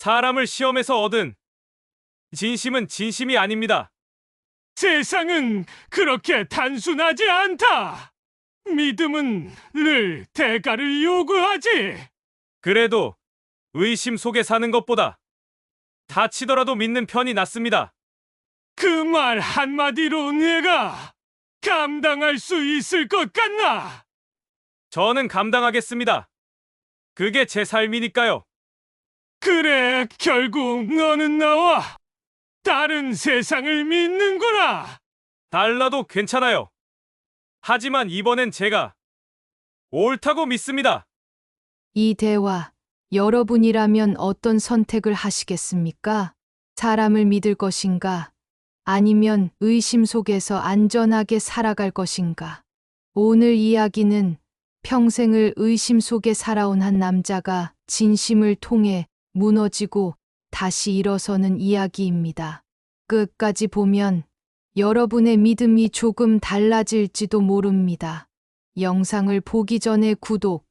사람을 시험에서 얻은 진심은 진심이 아닙니다. 세상은 그렇게 단순하지 않다. 믿음은 늘 대가를 요구하지. 그래도 의심 속에 사는 것보다 다치더라도 믿는 편이 낫습니다. 그 말 한마디로 내가 감당할 수 있을 것 같나? 저는 감당하겠습니다. 그게 제 삶이니까요. 그래, 결국 너는 나와 다른 세상을 믿는구나. 달라도 괜찮아요. 하지만 이번엔 제가 옳다고 믿습니다. 이 대화, 여러분이라면 어떤 선택을 하시겠습니까? 사람을 믿을 것인가? 아니면 의심 속에서 안전하게 살아갈 것인가? 오늘 이야기는 평생을 의심 속에 살아온 한 남자가 진심을 통해 무너지고 다시 일어서는 이야기입니다. 끝까지 보면 여러분의 믿음이 조금 달라질지도 모릅니다. 영상을 보기 전에 구독,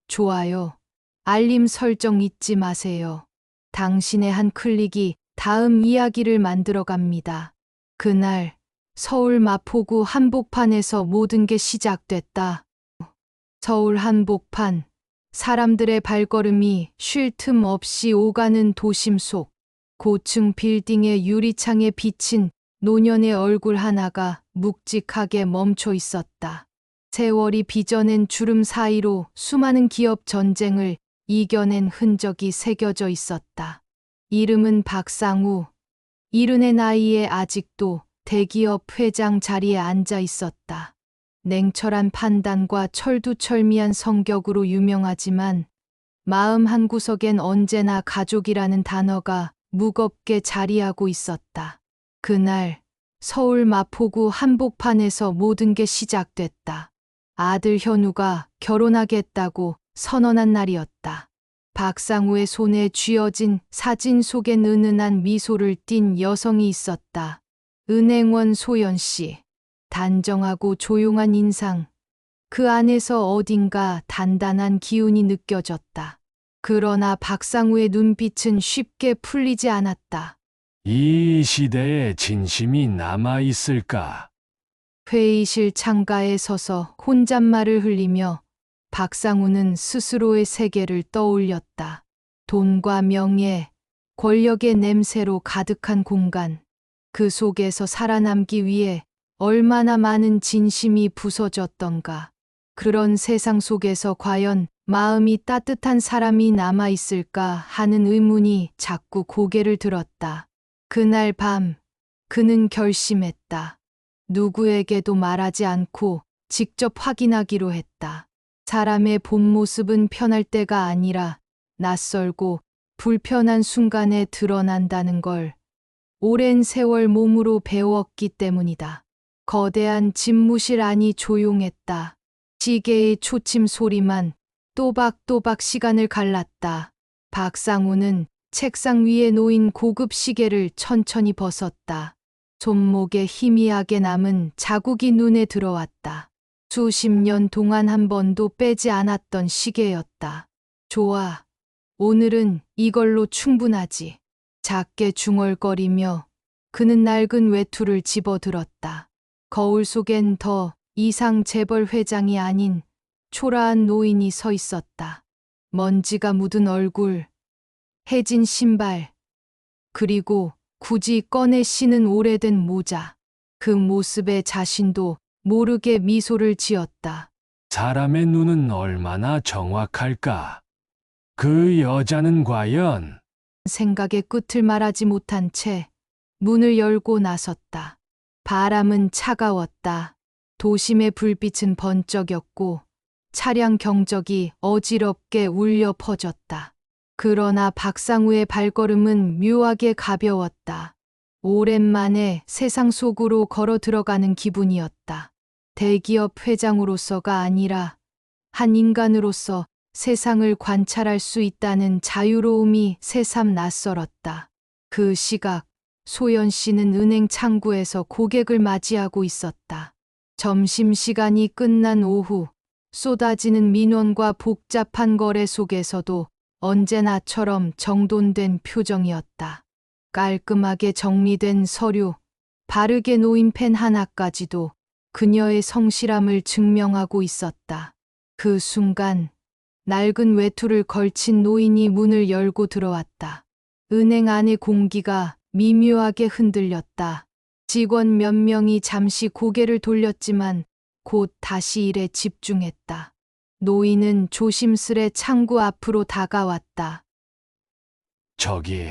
좋아요, 알림 설정 잊지 마세요. 당신의 한 클릭이 다음 이야기를 만들어 갑니다. 그날 서울 마포구 한복판에서 모든 게 시작됐다. 서울 한복판, 사람들의 발걸음이 쉴 틈 없이 오가는 도심 속, 고층 빌딩의 유리창에 비친 노년의 얼굴 하나가 묵직하게 멈춰 있었다. 세월이 빚어낸 주름 사이로 수많은 기업 전쟁을 이겨낸 흔적이 새겨져 있었다. 이름은 박상우. 이른의 나이에 아직도 대기업 회장 자리에 앉아 있었다. 냉철한 판단과 철두철미한 성격으로 유명하지만 마음 한구석엔 언제나 가족이라는 단어가 무겁게 자리하고 있었다. 그날 서울 마포구 한복판에서 모든 게 시작됐다. 아들 현우가 결혼하겠다고 선언한 날이었다. 박상우의 손에 쥐어진 사진 속엔 은은한 미소를 띤 여성이 있었다. 은행원 소연 씨. 단정하고 조용한 인상. 그 안에서 어딘가 단단한 기운이 느껴졌다. 그러나 박상우의 눈빛은 쉽게 풀리지 않았다. 이 시대에 진심이 남아있을까? 회의실 창가에 서서 혼잣말을 흘리며 박상우는 스스로의 세계를 떠올렸다. 돈과 명예, 권력의 냄새로 가득한 공간. 그 속에서 살아남기 위해 얼마나 많은 진심이 부서졌던가. 그런 세상 속에서 과연 마음이 따뜻한 사람이 남아있을까 하는 의문이 자꾸 고개를 들었다. 그날 밤, 그는 결심했다. 누구에게도 말하지 않고 직접 확인하기로 했다. 사람의 본 모습은 편할 때가 아니라 낯설고 불편한 순간에 드러난다는 걸 오랜 세월 몸으로 배웠기 때문이다. 거대한 집무실 안이 조용했다. 시계의 초침 소리만 또박또박 시간을 갈랐다. 박상우는 책상 위에 놓인 고급 시계를 천천히 벗었다. 손목에 희미하게 남은 자국이 눈에 들어왔다. 수십 년 동안 한 번도 빼지 않았던 시계였다. 좋아. 오늘은 이걸로 충분하지. 작게 중얼거리며 그는 낡은 외투를 집어들었다. 거울 속엔 더 이상 재벌 회장이 아닌 초라한 노인이 서 있었다. 먼지가 묻은 얼굴, 해진 신발, 그리고 굳이 꺼내 신은 오래된 모자. 그 모습에 자신도 모르게 미소를 지었다. 사람의 눈은 얼마나 정확할까? 그 여자는 과연 생각의 끝을 말하지 못한 채 문을 열고 나섰다. 바람은 차가웠다. 도심의 불빛은 번쩍였고 차량 경적이 어지럽게 울려 퍼졌다. 그러나 박상우의 발걸음은 묘하게 가벼웠다. 오랜만에 세상 속으로 걸어 들어가는 기분이었다. 대기업 회장으로서가 아니라 한 인간으로서 세상을 관찰할 수 있다는 자유로움이 새삼 낯설었다. 그 시각 소연 씨는 은행 창구에서 고객을 맞이하고 있었다. 점심시간이 끝난 오후 쏟아지는 민원과 복잡한 거래 속에서도 언제나처럼 정돈된 표정이었다. 깔끔하게 정리된 서류, 바르게 놓인 펜 하나까지도 그녀의 성실함을 증명하고 있었다. 그 순간 낡은 외투를 걸친 노인이 문을 열고 들어왔다. 은행 안의 공기가 미묘하게 흔들렸다. 직원 몇 명이 잠시 고개를 돌렸지만 곧 다시 일에 집중했다. 노인은 조심스레 창구 앞으로 다가왔다. 저기,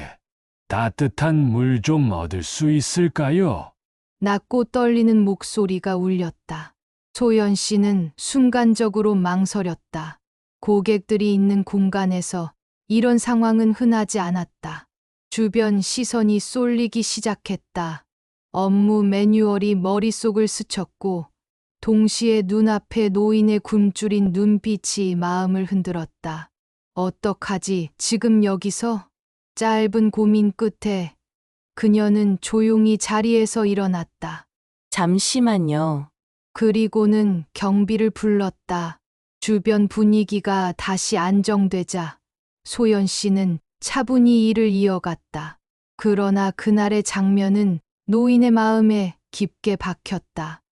따뜻한 물 좀 얻을 수 있을까요? 낮고 떨리는 목소리가 울렸다. 소연 씨는 순간적으로 망설였다. 고객들이 있는 공간에서 이런 상황은 흔하지 않았다. 주변 시선이 쏠리기 시작했다. 업무 매뉴얼이 머릿속을 스쳤고 동시에 눈앞에 노인의 굶주린 눈빛이 마음을 흔들었다. 어떡하지 지금 여기서? 짧은 고민 끝에 그녀는 조용히 자리에서 일어났다. 잠시만요. 그리고는 경비를 불렀다. 주변 분위기가 다시 안정되자 소연 씨는 차분히 일을 이어갔다. 그러나 그날의 장면은 노인의 마음에 깊게 박혔다.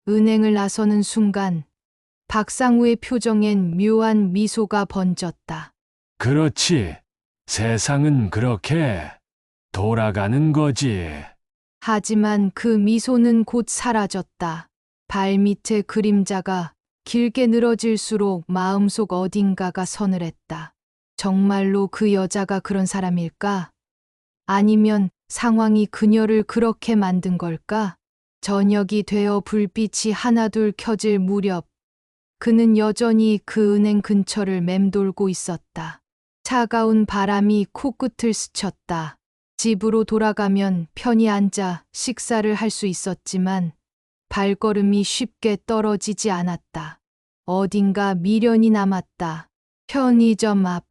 은행을 나서는 순간 박상우의 표정엔 묘한 미소가 번졌다. 그렇지. 세상은 그렇게 돌아가는 거지. 하지만 그 미소는 곧 사라졌다. 발밑의 그림자가 길게 늘어질수록 마음속 어딘가가 서늘했다. 정말로 그 여자가 그런 사람일까? 아니면 상황이 그녀를 그렇게 만든 걸까? 저녁이 되어 불빛이 하나둘 켜질 무렵 그는 여전히 그 은행 근처를 맴돌고 있었다. 차가운 바람이 코끝을 스쳤다. 집으로 돌아가면 편히 앉아 식사를 할 수 있었지만 발걸음이 쉽게 떨어지지 않았다. 어딘가 미련이 남았다. 편의점 앞,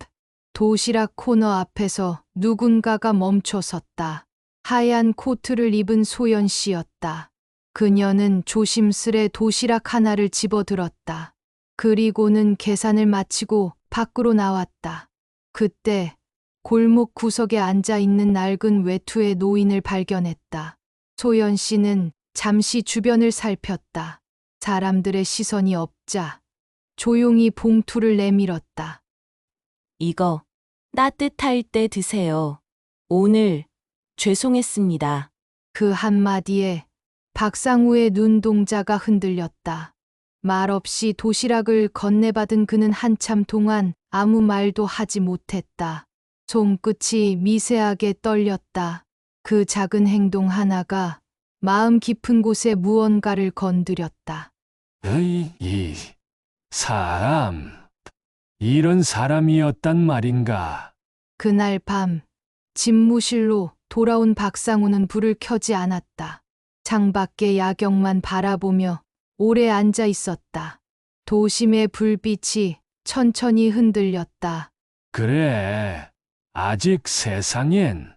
도시락 코너 앞에서 누군가가 멈춰 섰다. 하얀 코트를 입은 소연 씨였다. 그녀는 조심스레 도시락 하나를 집어들었다. 그리고는 계산을 마치고 밖으로 나왔다. 그때 골목 구석에 앉아 있는 낡은 외투의 노인을 발견했다. 소연 씨는 잠시 주변을 살폈다. 사람들의 시선이 없자 조용히 봉투를 내밀었다. 이거 따뜻할 때 드세요. 오늘 죄송했습니다. 그 한마디에 박상우의 눈동자가 흔들렸다. 말없이 도시락을 건네받은 그는 한참 동안 아무 말도 하지 못했다. 손끝이 미세하게 떨렸다. 그 작은 행동 하나가 마음 깊은 곳에 무언가를 건드렸다. 이 사람, 이런 사람이었단 말인가? 그날 밤 집무실로 돌아온 박상우는 불을 켜지 않았다. 창밖의 야경만 바라보며 오래 앉아 있었다. 도심의 불빛이 천천히 흔들렸다. 그래, 아직 세상엔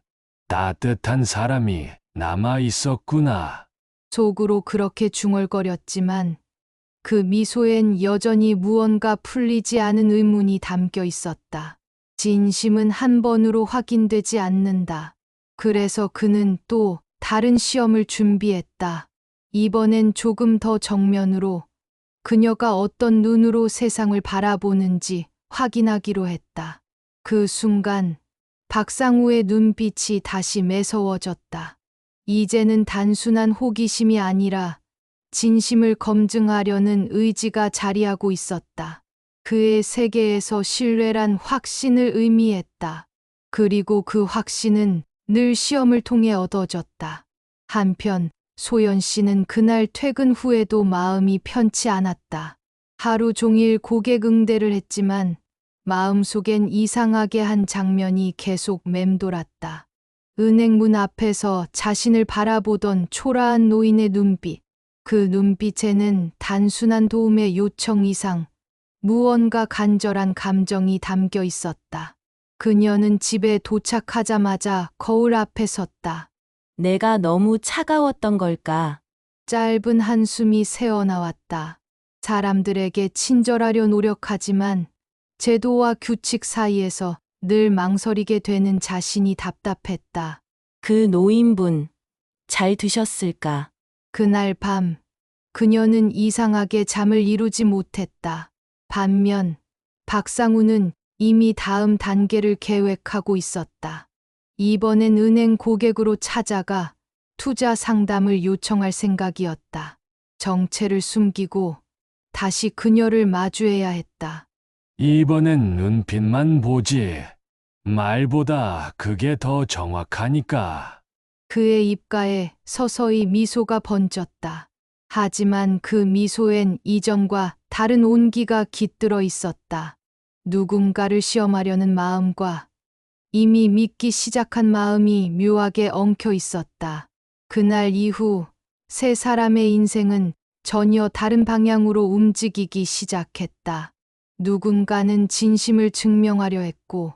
따뜻한 사람이 남아 있었구나. 속으로 그렇게 중얼거렸지만 그 미소엔 여전히 무언가 풀리지 않은 의문이 담겨 있었다. 진심은 한 번으로 확인되지 않는다. 그래서 그는 또 다른 시험을 준비했다. 이번엔 조금 더 정면으로 그녀가 어떤 눈으로 세상을 바라보는지 확인하기로 했다. 그 순간 박상우의 눈빛이 다시 매서워졌다. 이제는 단순한 호기심이 아니라 진심을 검증하려는 의지가 자리하고 있었다. 그의 세계에서 신뢰란 확신을 의미했다. 그리고 그 확신은 늘 시험을 통해 얻어졌다. 한편 소연 씨는 그날 퇴근 후에도 마음이 편치 않았다. 하루 종일 고객 응대를 했지만 마음속엔 이상하게 한 장면이 계속 맴돌았다. 은행 문 앞에서 자신을 바라보던 초라한 노인의 눈빛. 그 눈빛에는 단순한 도움의 요청 이상 무언가 간절한 감정이 담겨 있었다. 그녀는 집에 도착하자마자 거울 앞에 섰다. 내가 너무 차가웠던 걸까? 짧은 한숨이 새어나왔다. 사람들에게 친절하려 노력하지만 제도와 규칙 사이에서 늘 망설이게 되는 자신이 답답했다. 그 노인분, 잘 드셨을까? 그날 밤, 그녀는 이상하게 잠을 이루지 못했다. 반면, 박상우는 이미 다음 단계를 계획하고 있었다. 이번엔 은행 고객으로 찾아가 투자 상담을 요청할 생각이었다. 정체를 숨기고 다시 그녀를 마주해야 했다. 이번엔 눈빛만 보지. 말보다 그게 더 정확하니까. 그의 입가에 서서히 미소가 번졌다. 하지만 그 미소엔 이전과 다른 온기가 깃들어 있었다. 누군가를 시험하려는 마음과 이미 믿기 시작한 마음이 묘하게 엉켜 있었다. 그날 이후 세 사람의 인생은 전혀 다른 방향으로 움직이기 시작했다. 누군가는 진심을 증명하려 했고,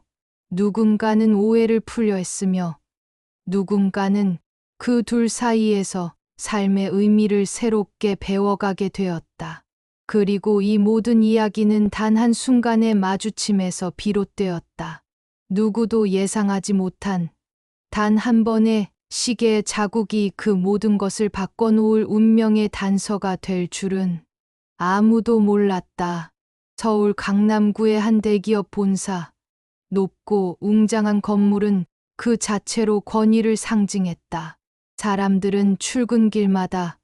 누군가는 오해를 풀려 했으며, 누군가는 그 둘 사이에서 삶의 의미를 새롭게 배워가게 되었다. 그리고 이 모든 이야기는 단 한순간의 마주침에서 비롯되었다. 누구도 예상하지 못한 단 한 번의 시계의 자국이 그 모든 것을 바꿔놓을 운명의 단서가 될 줄은 아무도 몰랐다. 서울 강남구의 한 대기업 본사. 높고 웅장한 건물은 그 자체로 권위를 상징했다. 사람들은 출근길마다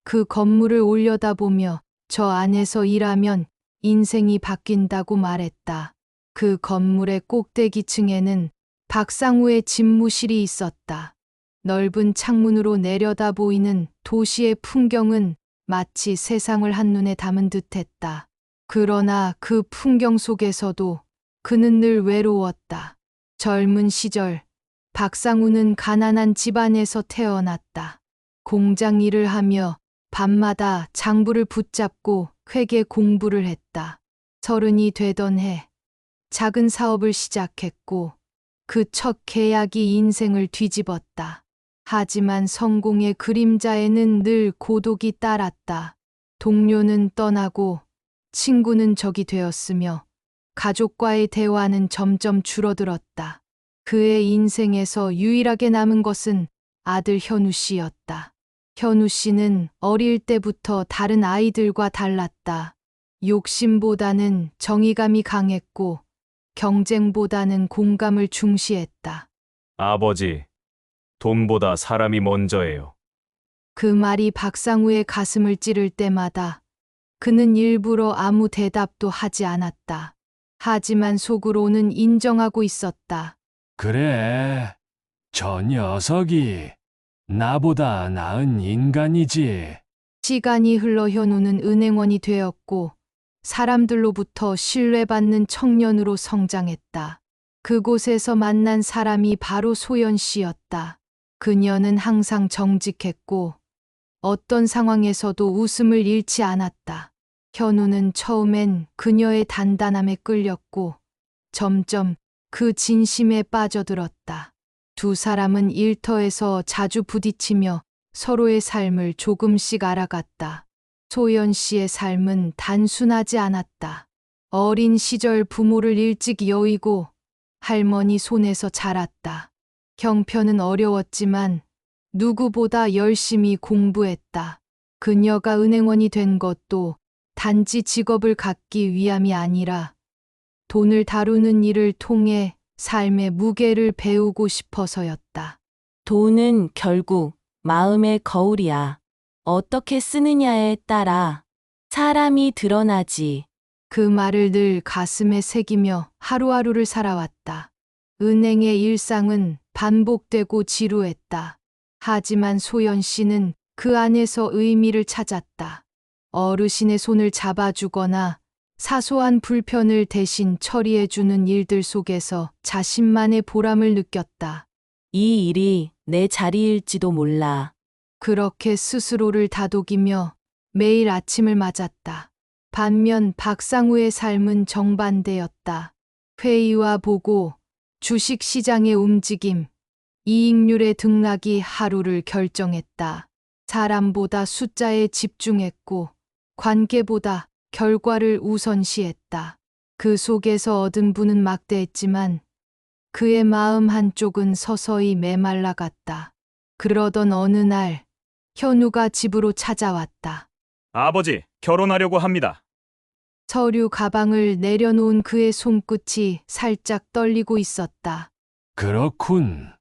그 건물을 올려다보며 저 안에서 일하면 인생이 바뀐다고 말했다. 그 건물의 꼭대기층에는 박상우의 집무실이 있었다. 넓은 창문으로 내려다 보이는 도시의 풍경은 마치 세상을 한눈에 담은 듯했다. 그러나 그 풍경 속에서도 그는 늘 외로웠다. 젊은 시절 박상우는 가난한 집안에서 태어났다. 공장 일을 하며 밤마다 장부를 붙잡고 회계 공부를 했다. 30이 되던 해 작은 사업을 시작했고 그 첫 계약이 인생을 뒤집었다. 하지만 성공의 그림자에는 늘 고독이 따랐다. 동료는 떠나고 친구는 적이 되었으며 가족과의 대화는 점점 줄어들었다. 그의 인생에서 유일하게 남은 것은 아들 현우 씨였다. 현우 씨는 어릴 때부터 다른 아이들과 달랐다. 욕심보다는 정의감이 강했고 경쟁보다는 공감을 중시했다. 아버지, 돈보다 사람이 먼저예요. 그 말이 박상우의 가슴을 찌를 때마다 그는 일부러 아무 대답도 하지 않았다. 하지만 속으로는 인정하고 있었다. 그래, 저 녀석이 나보다 나은 인간이지. 시간이 흘러 현우는 은행원이 되었고 사람들로부터 신뢰받는 청년으로 성장했다. 그곳에서 만난 사람이 바로 소연 씨였다. 그녀는 항상 정직했고 어떤 상황에서도 웃음을 잃지 않았다. 현우는 처음엔 그녀의 단단함에 끌렸고 점점 그 진심에 빠져들었다. 두 사람은 일터에서 자주 부딪히며 서로의 삶을 조금씩 알아갔다. 소연 씨의 삶은 단순하지 않았다. 어린 시절 부모를 일찍 여의고 할머니 손에서 자랐다. 형편은 어려웠지만 누구보다 열심히 공부했다. 그녀가 은행원이 된 것도 단지 직업을 갖기 위함이 아니라 돈을 다루는 일을 통해 삶의 무게를 배우고 싶어서였다. 돈은 결국 마음의 거울이야. 어떻게 쓰느냐에 따라 사람이 드러나지. 그 말을 늘 가슴에 새기며 하루하루를 살아왔다. 은행의 일상은 반복되고 지루했다. 하지만 소연 씨는 그 안에서 의미를 찾았다. 어르신의 손을 잡아주거나 사소한 불편을 대신 처리해주는 일들 속에서 자신만의 보람을 느꼈다. 이 일이 내 자리일지도 몰라. 그렇게 스스로를 다독이며 매일 아침을 맞았다. 반면 박상우의 삶은 정반대였다. 회의와 보고, 주식 시장의 움직임, 이익률의 등락이 하루를 결정했다. 사람보다 숫자에 집중했고, 관계보다 결과를 우선시했다. 그 속에서 얻은 부는 막대했지만 그의 마음 한쪽은 서서히 메말라갔다. 그러던 어느 날 현우가 집으로 찾아왔다. 아버지, 결혼하려고 합니다. 서류 가방을 내려놓은 그의 손끝이 살짝 떨리고 있었다. 그렇군.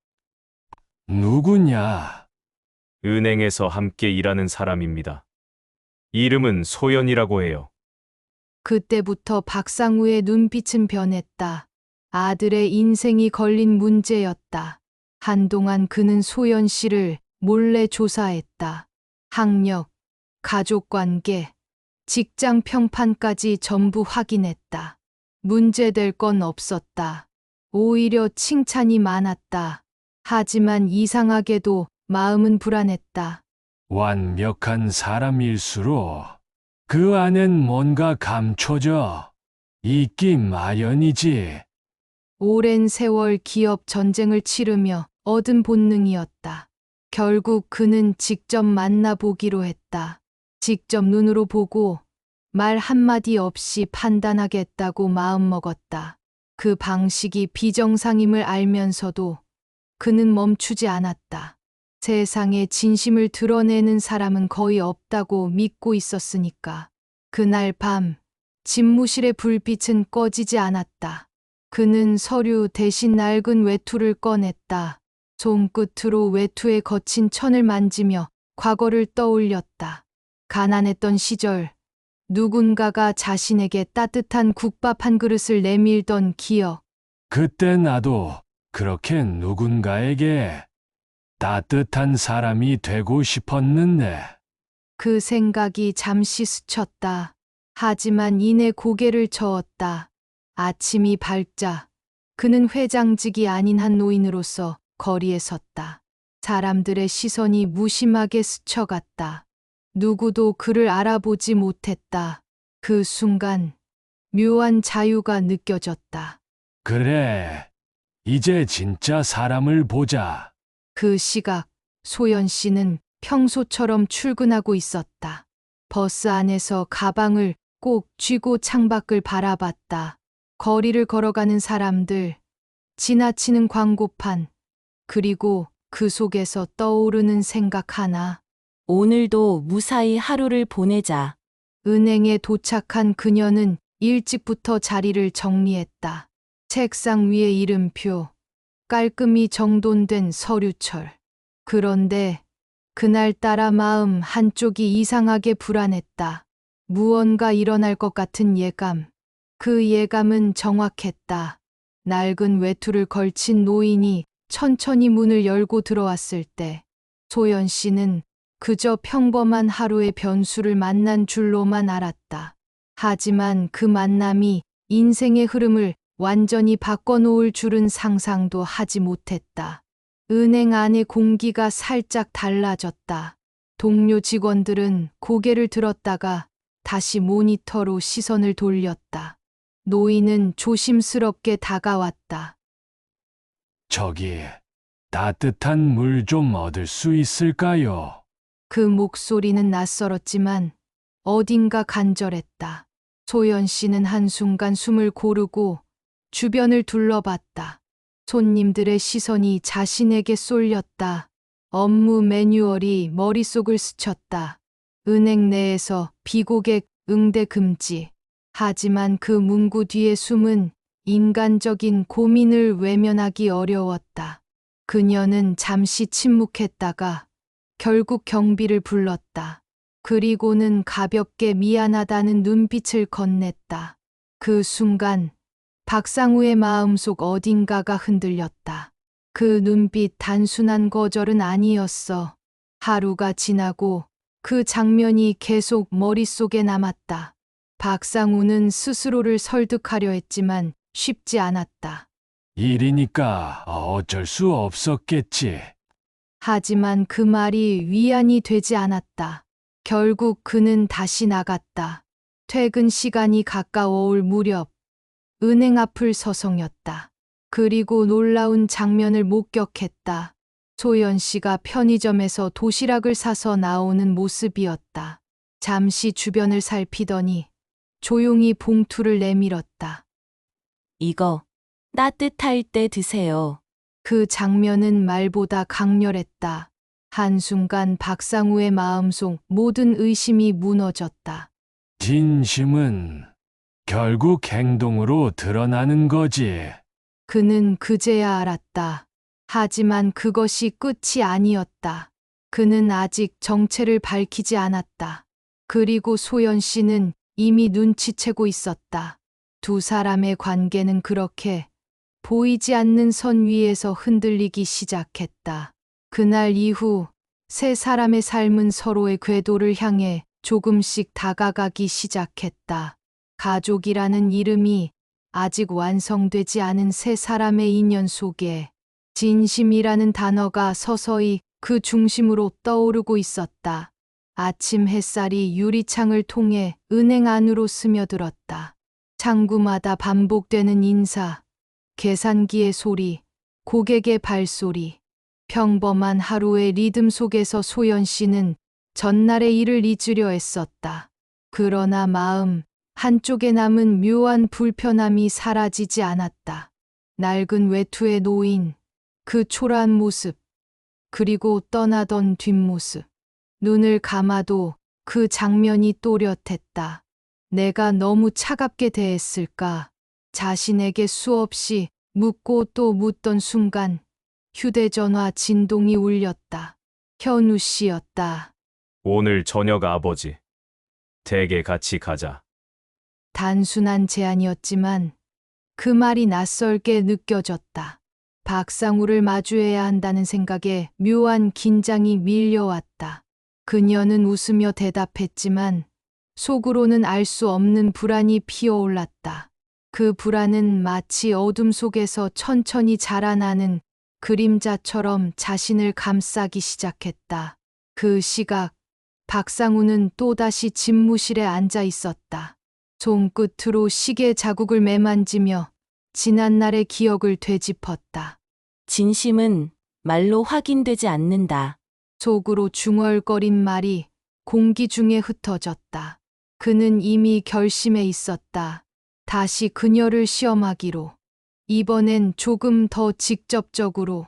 누구냐? 은행에서 함께 일하는 사람입니다. 이름은 소연이라고 해요. 그때부터 박상우의 눈빛은 변했다. 아들의 인생이 걸린 문제였다. 한동안 그는 소연 씨를 몰래 조사했다. 학력, 가족관계, 직장 평판까지 전부 확인했다. 문제될 건 없었다. 오히려 칭찬이 많았다. 하지만 이상하게도 마음은 불안했다. 완벽한 사람일수록 그 안엔 뭔가 감춰져 있기 마련이지. 오랜 세월 기업 전쟁을 치르며 얻은 본능이었다. 결국 그는 직접 만나보기로 했다. 직접 눈으로 보고 말 한마디 없이 판단하겠다고 마음먹었다. 그 방식이 비정상임을 알면서도 그는 멈추지 않았다. 세상에 진심을 드러내는 사람은 거의 없다고 믿고 있었으니까. 그날 밤 집무실의 불빛은 꺼지지 않았다. 그는 서류 대신 낡은 외투를 꺼냈다. 손끝으로 외투의 거친 천을 만지며 과거를 떠올렸다. 가난했던 시절 누군가가 자신에게 따뜻한 국밥 한 그릇을 내밀던 기억. 그때 나도 그렇게 누군가에게 따뜻한 사람이 되고 싶었는데. 그 생각이 잠시 스쳤다. 하지만 이내 고개를 저었다. 아침이 밝자 그는 회장직이 아닌 한 노인으로서 거리에 섰다. 사람들의 시선이 무심하게 스쳐갔다. 누구도 그를 알아보지 못했다. 그 순간 묘한 자유가 느껴졌다. 그래, 이제 진짜 사람을 보자. 그 시각 소연 씨는 평소처럼 출근하고 있었다. 버스 안에서 가방을 꼭 쥐고 창밖을 바라봤다. 거리를 걸어가는 사람들, 지나치는 광고판, 그리고 그 속에서 떠오르는 생각 하나. 오늘도 무사히 하루를 보내자. 은행에 도착한 그녀는 일찍부터 자리를 정리했다. 책상 위에 이름표, 깔끔히 정돈된 서류철. 그런데 그날따라 마음 한쪽이 이상하게 불안했다. 무언가 일어날 것 같은 예감. 그 예감은 정확했다. 낡은 외투를 걸친 노인이 천천히 문을 열고 들어왔을 때 소연 씨는 그저 평범한 하루의 변수를 만난 줄로만 알았다. 하지만 그 만남이 인생의 흐름을 완전히 바꿔놓을 줄은 상상도 하지 못했다. 은행 안의 공기가 살짝 달라졌다. 동료 직원들은 고개를 들었다가 다시 모니터로 시선을 돌렸다. 노인은 조심스럽게 다가왔다. 저기, 따뜻한 물 좀 얻을 수 있을까요? 그 목소리는 낯설었지만 어딘가 간절했다. 소연 씨는 한순간 숨을 고르고 주변을 둘러봤다. 손님들의 시선이 자신에게 쏠렸다. 업무 매뉴얼이 머릿속을 스쳤다. 은행 내에서 비고객 응대 금지. 하지만 그 문구 뒤에 숨은 인간적인 고민을 외면하기 어려웠다. 그녀는 잠시 침묵했다가 결국 경비를 불렀다. 그리고는 가볍게 미안하다는 눈빛을 건넸다. 그 순간 박상우의 마음속 어딘가가 흔들렸다. 그 눈빛 단순한 거절은 아니었어. 하루가 지나고 그 장면이 계속 머릿속에 남았다. 박상우는 스스로를 설득하려 했지만 쉽지 않았다. 일이니까 어쩔 수 없었겠지. 하지만 그 말이 위안이 되지 않았다. 결국 그는 다시 나갔다. 퇴근 시간이 가까워올 무렵 은행 앞을 서성였다. 그리고 놀라운 장면을 목격했다. 소연 씨가 편의점에서 도시락을 사서 나오는 모습이었다. 잠시 주변을 살피더니 조용히 봉투를 내밀었다. 이거 따뜻할 때 드세요. 그 장면은 말보다 강렬했다. 한순간 박상우의 마음속 모든 의심이 무너졌다. 진심은 결국 행동으로 드러나는 거지. 그는 그제야 알았다. 하지만 그것이 끝이 아니었다. 그는 아직 정체를 밝히지 않았다. 그리고 소연 씨는 이미 눈치채고 있었다. 두 사람의 관계는 그렇게 보이지 않는 선 위에서 흔들리기 시작했다. 그날 이후 세 사람의 삶은 서로의 궤도를 향해 조금씩 다가가기 시작했다. 가족이라는 이름이 아직 완성되지 않은 세 사람의 인연 속에 진심이라는 단어가 서서히 그 중심으로 떠오르고 있었다. 아침 햇살이 유리창을 통해 은행 안으로 스며들었다. 창구마다 반복되는 인사, 계산기의 소리, 고객의 발소리. 평범한 하루의 리듬 속에서 소연 씨는 전날의 일을 잊으려 애썼다. 그러나 마음 한쪽에 남은 묘한 불편함이 사라지지 않았다. 낡은 외투에 놓인 그 초라한 모습, 그리고 떠나던 뒷모습. 눈을 감아도 그 장면이 또렷했다. 내가 너무 차갑게 대했을까? 자신에게 수없이 묻고 또 묻던 순간 휴대전화 진동이 울렸다. 현우 씨였다. 오늘 저녁 아버지. 댁에 같이 가자. 단순한 제안이었지만 그 말이 낯설게 느껴졌다. 박상우를 마주해야 한다는 생각에 묘한 긴장이 밀려왔다. 그녀는 웃으며 대답했지만 속으로는 알 수 없는 불안이 피어올랐다. 그 불안은 마치 어둠 속에서 천천히 자라나는 그림자처럼 자신을 감싸기 시작했다. 그 시각, 박상우는 또다시 집무실에 앉아 있었다. 손끝으로 시계 자국을 매만지며 지난날의 기억을 되짚었다. 진심은 말로 확인되지 않는다. 속으로 중얼거린 말이 공기 중에 흩어졌다. 그는 이미 결심해 있었다. 다시 그녀를 시험하기로. 이번엔 조금 더 직접적으로.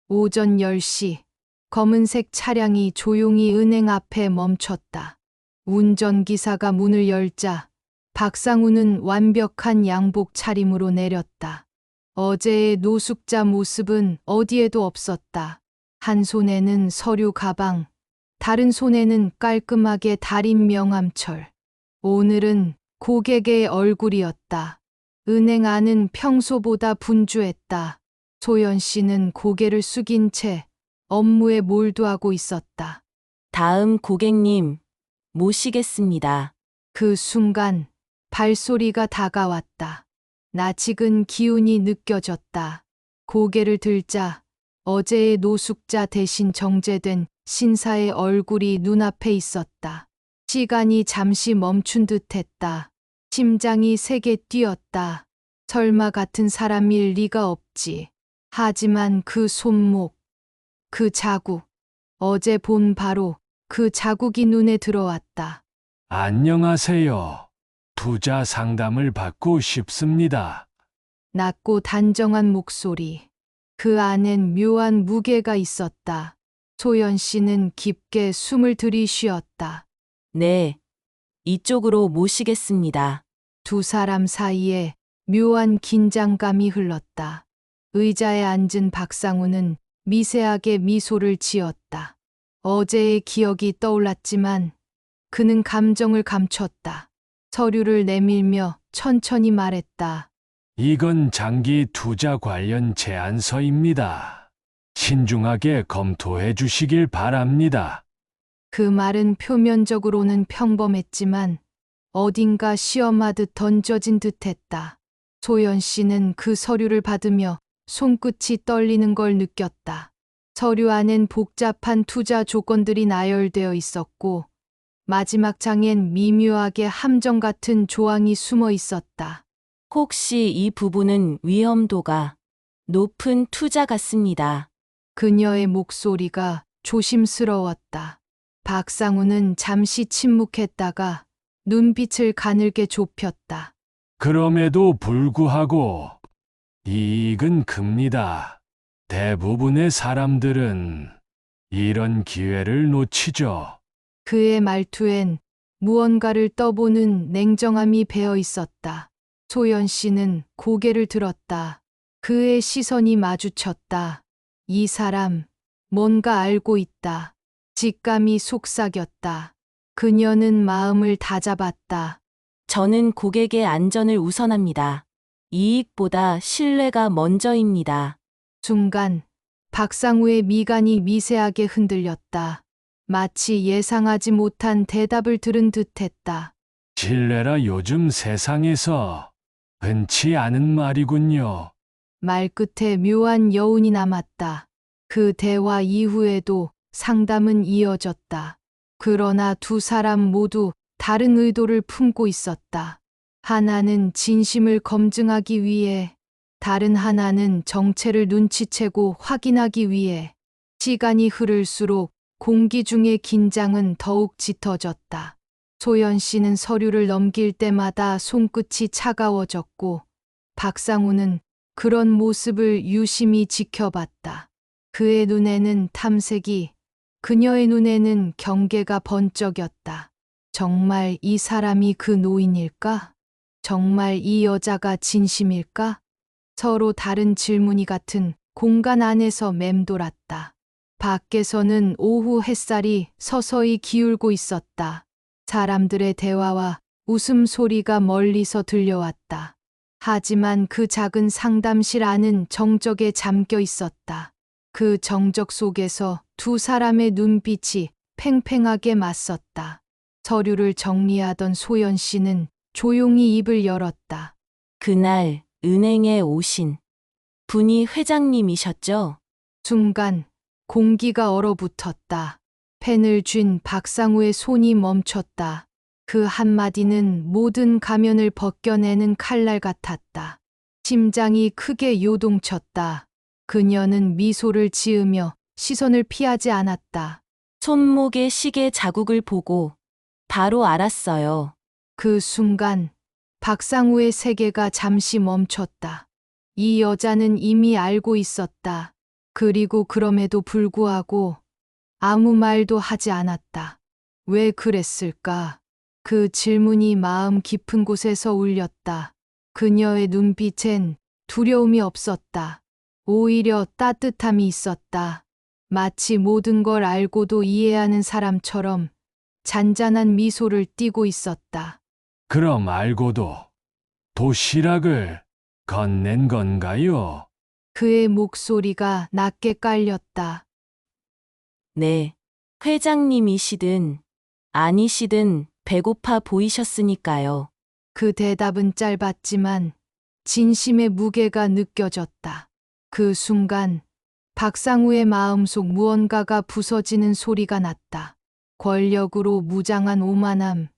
오전 10시, 검은색 차량이 조용히 은행 앞에 멈췄다. 운전기사가 문을 열자 박상우는 완벽한 양복 차림으로 내렸다. 어제의 노숙자 모습은 어디에도 없었다. 한 손에는 서류 가방, 다른 손에는 깔끔하게 달인 명함철. 오늘은 고객의 얼굴이었다. 은행 안은 평소보다 분주했다. 소연 씨는 고개를 숙인 채 업무에 몰두하고 있었다. 다음 고객님, 모시겠습니다. 그 순간 발소리가 다가왔다. 낯익은 기운이 느껴졌다. 고개를 들자 어제의 노숙자 대신 정제된 신사의 얼굴이 눈앞에 있었다. 시간이 잠시 멈춘 듯했다. 심장이 세게 뛰었다. 설마 같은 사람일 리가 없지. 하지만 그 손목, 그 자국, 어제 본 바로 그 자국이 눈에 들어왔다. 안녕하세요. 투자 상담을 받고 싶습니다. 낮고 단정한 목소리. 그 안엔 묘한 무게가 있었다. 소연 씨는 깊게 숨을 들이쉬었다. 네, 이쪽으로 모시겠습니다. 두 사람 사이에 묘한 긴장감이 흘렀다. 의자에 앉은 박상우는 미세하게 미소를 지었다. 어제의 기억이 떠올랐지만 그는 감정을 감췄다. 서류를 내밀며 천천히 말했다. 이건 장기 투자 관련 제안서입니다. 신중하게 검토해 주시길 바랍니다. 그 말은 표면적으로는 평범했지만 어딘가 시험하듯 던져진 듯했다. 소연 씨는 그 서류를 받으며 손끝이 떨리는 걸 느꼈다. 서류 안엔 복잡한 투자 조건들이 나열되어 있었고 마지막 장엔 미묘하게 함정 같은 조항이 숨어 있었다. 혹시 이 부분은 위험도가 높은 투자 같습니다. 그녀의 목소리가 조심스러웠다. 박상우는 잠시 침묵했다가 눈빛을 가늘게 좁혔다. 그럼에도 불구하고 이익은 큽니다. 대부분의 사람들은 이런 기회를 놓치죠. 그의 말투엔 무언가를 떠보는 냉정함이 배어 있었다. 소연 씨는 고개를 들었다. 그의 시선이 마주쳤다. 이 사람, 뭔가 알고 있다. 직감이 속삭였다. 그녀는 마음을 다잡았다. 저는 고객의 안전을 우선합니다. 이익보다 신뢰가 먼저입니다. 순간, 박상우의 미간이 미세하게 흔들렸다. 마치 예상하지 못한 대답을 들은 듯 했다. 신뢰라 요즘 세상에서 흔치 않은 말이군요. 말끝에 묘한 여운이 남았다. 그 대화 이후에도 상담은 이어졌다. 그러나 두 사람 모두 다른 의도를 품고 있었다. 하나는 진심을 검증하기 위해, 다른 하나는 정체를 눈치채고 확인하기 위해. 시간이 흐를수록 공기 중의 긴장은 더욱 짙어졌다. 소연 씨는 서류를 넘길 때마다 손끝이 차가워졌고, 박상우는 그런 모습을 유심히 지켜봤다. 그의 눈에는 탐색이, 그녀의 눈에는 경계가 번쩍였다. 정말 이 사람이 그 노인일까? 정말 이 여자가 진심일까? 서로 다른 질문이 같은 공간 안에서 맴돌았다. 밖에서는 오후 햇살이 서서히 기울고 있었다. 사람들의 대화와 웃음소리가 멀리서 들려왔다. 하지만 그 작은 상담실 안은 정적에 잠겨 있었다. 그 정적 속에서 두 사람의 눈빛이 팽팽하게 맞섰다. 서류를 정리하던 소연 씨는 조용히 입을 열었다. 그날 은행에 오신 분이 회장님이셨죠? 순간 공기가 얼어붙었다. 펜을 쥔 박상우의 손이 멈췄다. 그 한마디는 모든 가면을 벗겨내는 칼날 같았다. 심장이 크게 요동쳤다. 그녀는 미소를 지으며 시선을 피하지 않았다. 손목의 시계 자국을 보고 바로 알았어요. 그 순간 박상우의 세계가 잠시 멈췄다. 이 여자는 이미 알고 있었다. 그리고 그럼에도 불구하고 아무 말도 하지 않았다. 왜 그랬을까? 그 질문이 마음 깊은 곳에서 울렸다. 그녀의 눈빛엔 두려움이 없었다. 오히려 따뜻함이 있었다. 마치 모든 걸 알고도 이해하는 사람처럼 잔잔한 미소를 띠고 있었다. 그럼 알고도 도시락을 건넨 건가요? 그의 목소리가 낮게 깔렸다. 네. 회장님이시든 아니시든 배고파 보이셨으니까요. 그 대답은 짧았지만 진심의 무게가 느껴졌다. 그 순간 박상우의 마음속 무언가가 부서지는 소리가 났다. 권력으로 무장한 오만함,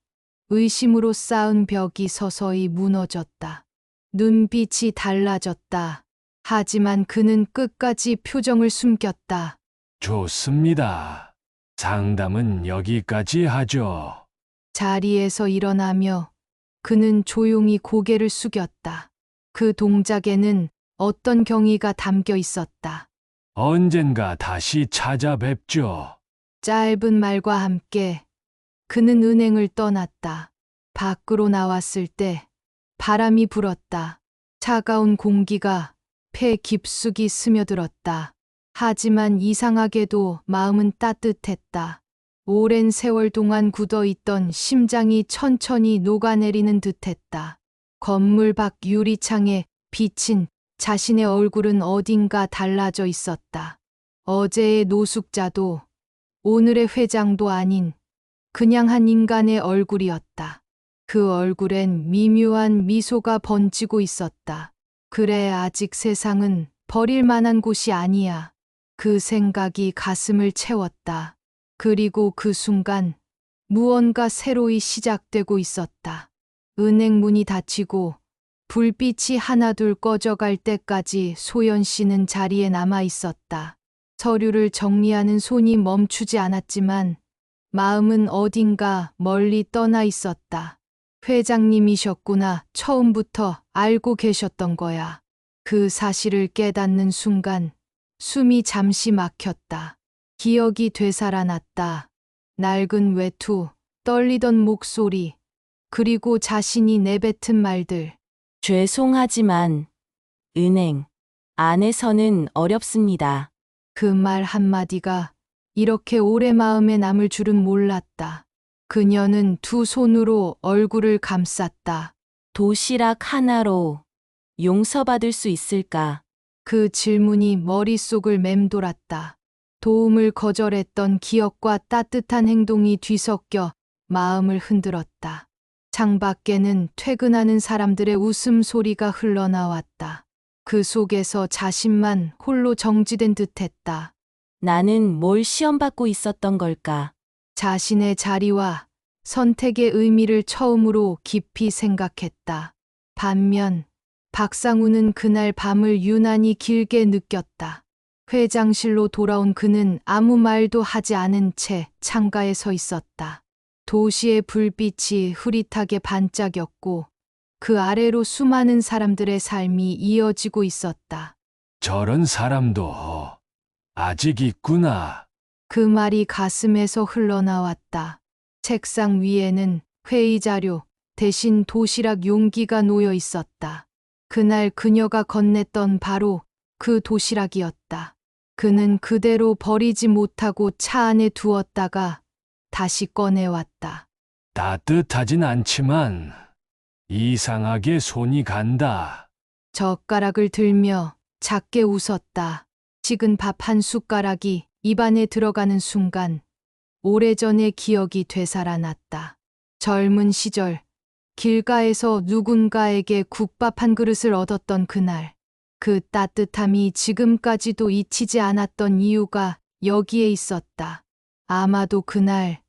의심으로 쌓은 벽이 서서히 무너졌다. 눈빛이 달라졌다. 하지만 그는 끝까지 표정을 숨겼다. 좋습니다. 상담은 여기까지 하죠. 자리에서 일어나며 그는 조용히 고개를 숙였다. 그 동작에는 어떤 경의가 담겨 있었다. 언젠가 다시 찾아뵙죠. 짧은 말과 함께 그는 은행을 떠났다. 밖으로 나왔을 때 바람이 불었다. 차가운 공기가 폐 깊숙이 스며들었다. 하지만 이상하게도 마음은 따뜻했다. 오랜 세월 동안 굳어있던 심장이 천천히 녹아내리는 듯했다. 건물 밖 유리창에 비친 자신의 얼굴은 어딘가 달라져 있었다. 어제의 노숙자도 오늘의 회장도 아닌 그냥 한 인간의 얼굴이었다. 그 얼굴엔 미묘한 미소가 번지고 있었다. 그래, 아직 세상은 버릴 만한 곳이 아니야. 그 생각이 가슴을 채웠다. 그리고 그 순간 무언가 새로이 시작되고 있었다. 은행 문이 닫히고 불빛이 하나둘 꺼져갈 때까지 소연 씨는 자리에 남아 있었다. 서류를 정리하는 손이 멈추지 않았지만 마음은 어딘가 멀리 떠나 있었다. 회장님이셨구나. 처음부터 알고 계셨던 거야. 그 사실을 깨닫는 순간 숨이 잠시 막혔다. 기억이 되살아났다. 낡은 외투, 떨리던 목소리, 그리고 자신이 내뱉은 말들. 죄송하지만 은행 안에서는 어렵습니다. 그 말 한마디가 이렇게 오래 마음에 남을 줄은 몰랐다. 그녀는 두 손으로 얼굴을 감쌌다. 도시락 하나로 용서받을 수 있을까? 그 질문이 머릿속을 맴돌았다. 도움을 거절했던 기억과 따뜻한 행동이 뒤섞여 마음을 흔들었다. 창밖에는 퇴근하는 사람들의 웃음소리가 흘러나왔다. 그 속에서 자신만 홀로 정지된 듯했다. 나는 뭘 시험받고 있었던 걸까? 자신의 자리와 선택의 의미를 처음으로 깊이 생각했다. 반면 박상우는 그날 밤을 유난히 길게 느꼈다. 회장실로 돌아온 그는 아무 말도 하지 않은 채 창가에 서 있었다. 도시의 불빛이 흐릿하게 반짝였고 그 아래로 수많은 사람들의 삶이 이어지고 있었다. 저런 사람도 아직 있구나. 그 말이 가슴에서 흘러나왔다. 책상 위에는 회의 자료 대신 도시락 용기가 놓여 있었다. 그날 그녀가 건넸던 바로 그 도시락이었다. 그는 그대로 버리지 못하고 차 안에 두었다가 다시 꺼내왔다. 따뜻하진 않지만 이상하게 손이 간다. 젓가락을 들며 작게 웃었다. 식은 밥 한 숟가락이 입안에 들어가는 순간 오래전의 기억이 되살아났다. 젊은 시절 길가에서 누군가에게 국밥 한 그릇을 얻었던 그날. 그 따뜻함이 지금까지도 잊히지 않았던 이유가 여기에 있었다. 아마도 그날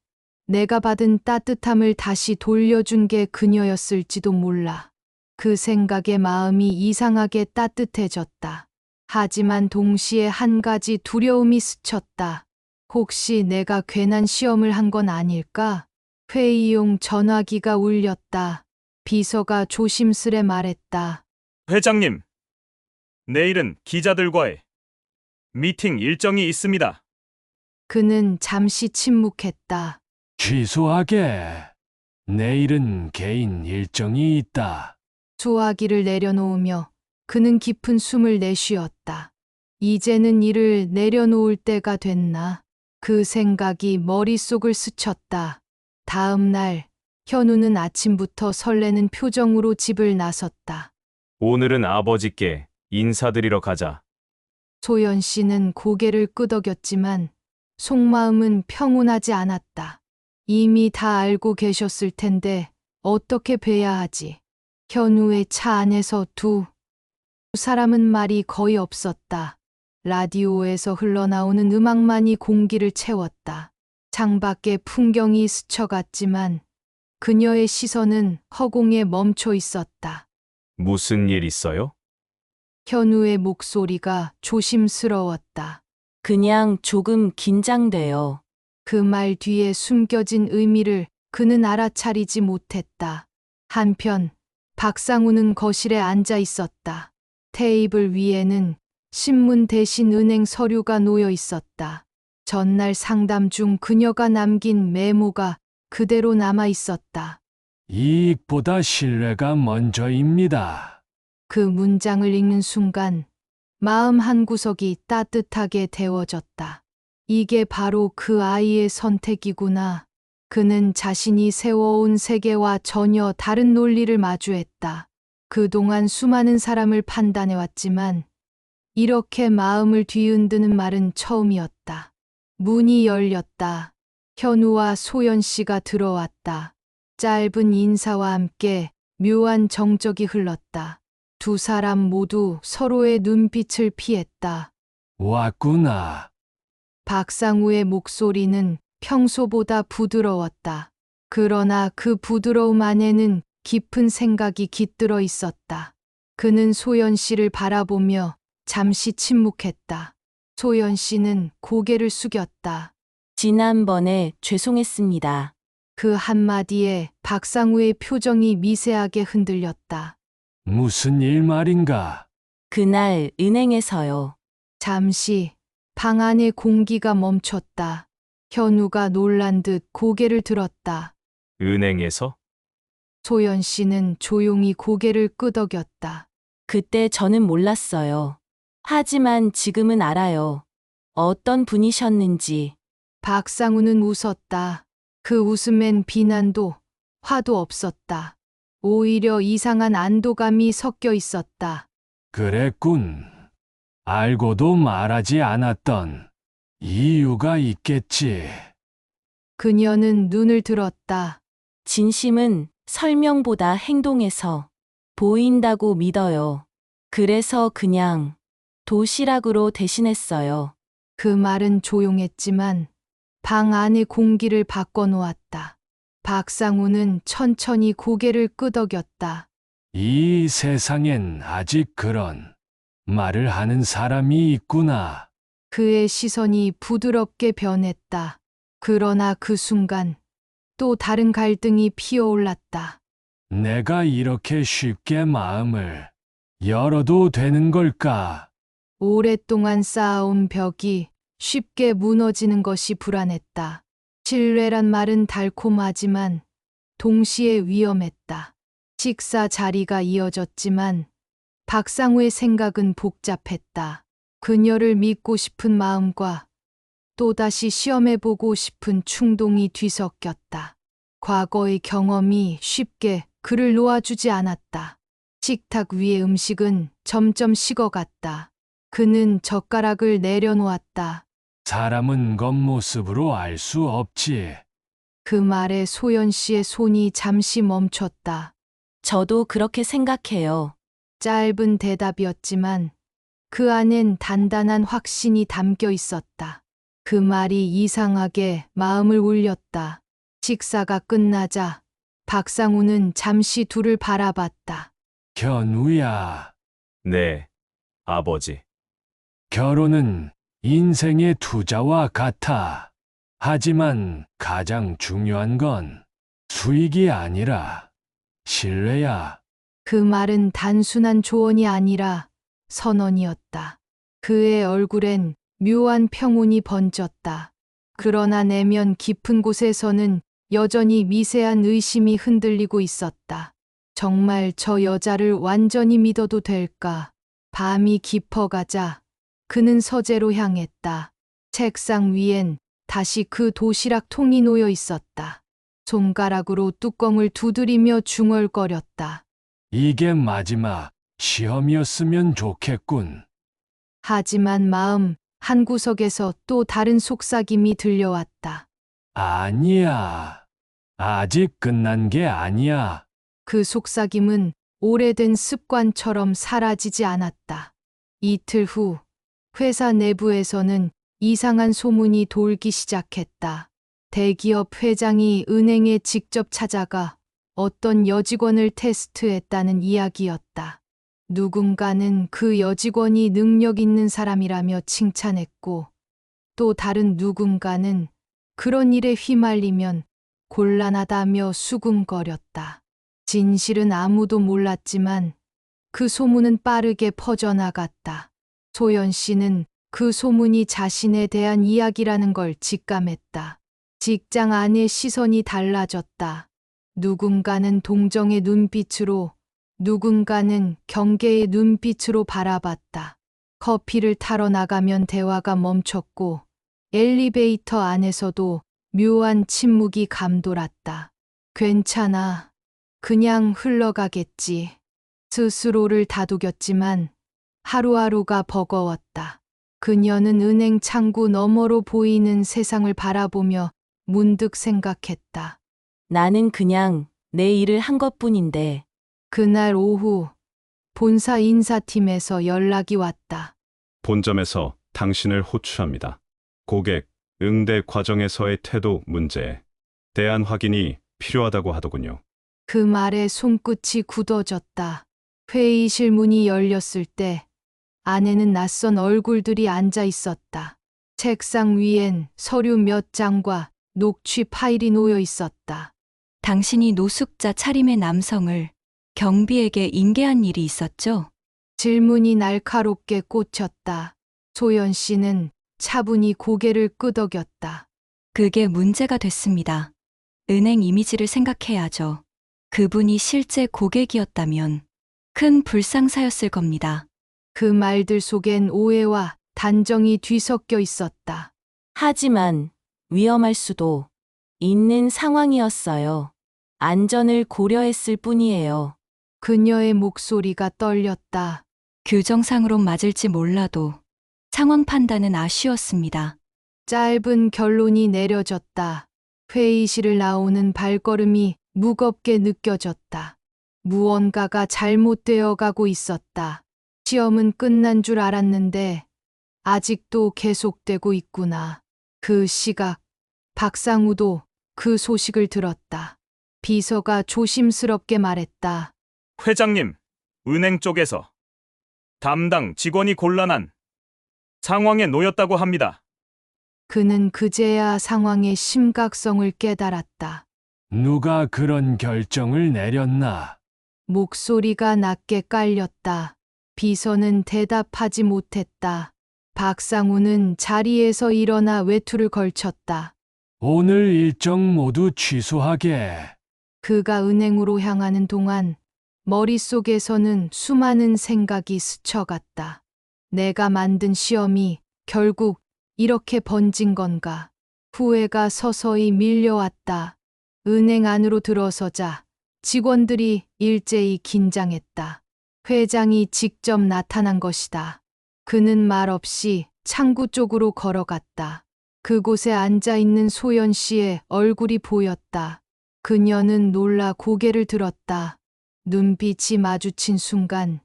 내가 받은 따뜻함을 다시 돌려준 게 그녀였을지도 몰라. 그 생각에 마음이 이상하게 따뜻해졌다. 하지만 동시에 한 가지 두려움이 스쳤다. 혹시 내가 괜한 시험을 한 건 아닐까? 회의용 전화기가 울렸다. 비서가 조심스레 말했다. 회장님, 내일은 기자들과의 미팅 일정이 있습니다. 그는 잠시 침묵했다. 취소하게. 내일은 개인 일정이 있다. 수화기를 내려놓으며 그는 깊은 숨을 내쉬었다. 이제는 이를 내려놓을 때가 됐나? 그 생각이 머릿속을 스쳤다. 다음 날 현우는 아침부터 설레는 표정으로 집을 나섰다. 오늘은 아버지께 인사드리러 가자. 소연 씨는 고개를 끄덕였지만 속마음은 평온하지 않았다. 이미 다 알고 계셨을 텐데 어떻게 뵈야 하지? 현우의 차 안에서 두 사람은 말이 거의 없었다. 라디오에서 흘러나오는 음악만이 공기를 채웠다. 창밖의 풍경이 스쳐갔지만 그녀의 시선은 허공에 멈춰 있었다. 무슨 일 있어요? 현우의 목소리가 조심스러웠다. 그냥 조금 긴장돼요. 그 말 뒤에 숨겨진 의미를 그는 알아차리지 못했다. 한편 박상우는 거실에 앉아 있었다. 테이블 위에는 신문 대신 은행 서류가 놓여 있었다. 전날 상담 중 그녀가 남긴 메모가 그대로 남아 있었다. 이익보다 신뢰가 먼저입니다. 그 문장을 읽는 순간 마음 한구석이 따뜻하게 데워졌다. 이게 바로 그 아이의 선택이구나. 그는 자신이 세워온 세계와 전혀 다른 논리를 마주했다. 그동안 수많은 사람을 판단해왔지만 이렇게 마음을 뒤흔드는 말은 처음이었다. 문이 열렸다. 현우와 소연 씨가 들어왔다. 짧은 인사와 함께 묘한 정적이 흘렀다. 두 사람 모두 서로의 눈빛을 피했다. 왔구나. 박상우의 목소리는 평소보다 부드러웠다. 그러나 그 부드러움 안에는 깊은 생각이 깃들어 있었다. 그는 소연 씨를 바라보며 잠시 침묵했다. 소연 씨는 고개를 숙였다. 지난번에 죄송했습니다. 그 한마디에 박상우의 표정이 미세하게 흔들렸다. 무슨 일 말인가? 그날 은행에서요. 잠시 방 안의 공기가 멈췄다. 현우가 놀란 듯 고개를 들었다. 은행에서? 소연 씨는 조용히 고개를 끄덕였다. 그때 저는 몰랐어요. 하지만 지금은 알아요. 어떤 분이셨는지. 박상우는 웃었다. 그 웃음엔 비난도 화도 없었다. 오히려 이상한 안도감이 섞여 있었다. 그랬군. 알고도 말하지 않았던 이유가 있겠지. 그녀는 눈을 들었다. 진심은 설명보다 행동에서 보인다고 믿어요. 그래서 그냥 도시락으로 대신했어요. 그 말은 조용했지만 방 안의 공기를 바꿔놓았다. 박상우는 천천히 고개를 끄덕였다. 이 세상엔 아직 그런 말을 하는 사람이 있구나. 그의 시선이 부드럽게 변했다. 그러나 그 순간 또 다른 갈등이 피어올랐다. 내가 이렇게 쉽게 마음을 열어도 되는 걸까? 오랫동안 쌓아온 벽이 쉽게 무너지는 것이 불안했다. 신뢰란 말은 달콤하지만 동시에 위험했다. 식사 자리가 이어졌지만 박상우의 생각은 복잡했다. 그녀를 믿고 싶은 마음과 또다시 시험해보고 싶은 충동이 뒤섞였다. 과거의 경험이 쉽게 그를 놓아주지 않았다. 식탁 위의 음식은 점점 식어갔다. 그는 젓가락을 내려놓았다. 사람은 겉모습으로 알 수 없지. 그 말에 소연 씨의 손이 잠시 멈췄다. 저도 그렇게 생각해요. 짧은 대답이었지만 그 안엔 단단한 확신이 담겨 있었다. 그 말이 이상하게 마음을 울렸다. 식사가 끝나자 박상우는 잠시 둘을 바라봤다. 현우야, 네, 아버지. 결혼은 인생의 투자와 같아. 하지만 가장 중요한 건 수익이 아니라 신뢰야. 그 말은 단순한 조언이 아니라 선언이었다. 그의 얼굴엔 묘한 평온이 번졌다. 그러나 내면 깊은 곳에서는 여전히 미세한 의심이 흔들리고 있었다. 정말 저 여자를 완전히 믿어도 될까? 밤이 깊어가자 그는 서재로 향했다. 책상 위엔 다시 그 도시락 통이 놓여 있었다. 손가락으로 뚜껑을 두드리며 중얼거렸다. 이게 마지막 시험이었으면 좋겠군. 하지만 마음 한구석에서 또 다른 속삭임이 들려왔다. 아니야. 아직 끝난 게 아니야. 그 속삭임은 오래된 습관처럼 사라지지 않았다. 이틀 후 회사 내부에서는 이상한 소문이 돌기 시작했다. 대기업 회장이 은행에 직접 찾아가 어떤 여직원을 테스트했다는 이야기였다. 누군가는 그 여직원이 능력 있는 사람이라며 칭찬했고 또 다른 누군가는 그런 일에 휘말리면 곤란하다며 수군거렸다. 진실은 아무도 몰랐지만 그 소문은 빠르게 퍼져나갔다. 소연 씨는 그 소문이 자신에 대한 이야기라는 걸 직감했다. 직장 안의 시선이 달라졌다. 누군가는 동정의 눈빛으로, 누군가는 경계의 눈빛으로 바라봤다. 커피를 타러 나가면 대화가 멈췄고 엘리베이터 안에서도 묘한 침묵이 감돌았다. 괜찮아. 그냥 흘러가겠지. 스스로를 다독였지만 하루하루가 버거웠다. 그녀는 은행 창구 너머로 보이는 세상을 바라보며 문득 생각했다. 나는 그냥 내 일을 한 것뿐인데 그날 오후 본사 인사팀에서 연락이 왔다. 본점에서 당신을 호추합니다. 고객, 응대 과정에서의 태도 문제에 대한 확인이 필요하다고 하더군요. 그 말에 손끝이 굳어졌다. 회의실 문이 열렸을 때 안에는 낯선 얼굴들이 앉아 있었다. 책상 위엔 서류 몇 장과 녹취 파일이 놓여 있었다. 당신이 노숙자 차림의 남성을 경비에게 인계한 일이 있었죠? 질문이 날카롭게 꽂혔다. 소연 씨는 차분히 고개를 끄덕였다. 그게 문제가 됐습니다. 은행 이미지를 생각해야죠. 그분이 실제 고객이었다면 큰 불상사였을 겁니다. 그 말들 속엔 오해와 단정이 뒤섞여 있었다. 하지만 위험할 수도 있는 상황이었어요. 안전을 고려했을 뿐이에요. 그녀의 목소리가 떨렸다. 규정상으론 맞을지 몰라도 상황 판단은 아쉬웠습니다. 짧은 결론이 내려졌다. 회의실을 나오는 발걸음이 무겁게 느껴졌다. 무언가가 잘못되어 가고 있었다. 시험은 끝난 줄 알았는데 아직도 계속되고 있구나. 그 시각, 박상우도 그 소식을 들었다. 비서가 조심스럽게 말했다. 회장님, 은행 쪽에서 담당 직원이 곤란한 상황에 놓였다고 합니다. 그는 그제야 상황의 심각성을 깨달았다. 누가 그런 결정을 내렸나? 목소리가 낮게 깔렸다. 비서는 대답하지 못했다. 박상우는 자리에서 일어나 외투를 걸쳤다. 오늘 일정 모두 취소하게. 그가 은행으로 향하는 동안 머릿속에서는 수많은 생각이 스쳐갔다. 내가 만든 시험이 결국 이렇게 번진 건가? 후회가 서서히 밀려왔다. 은행 안으로 들어서자 직원들이 일제히 긴장했다. 회장이 직접 나타난 것이다. 그는 말없이 창구 쪽으로 걸어갔다. 그곳에 앉아 있는 소연 씨의 얼굴이 보였다. 그녀는 놀라 고개를 들었다. 눈빛이 마주친 순간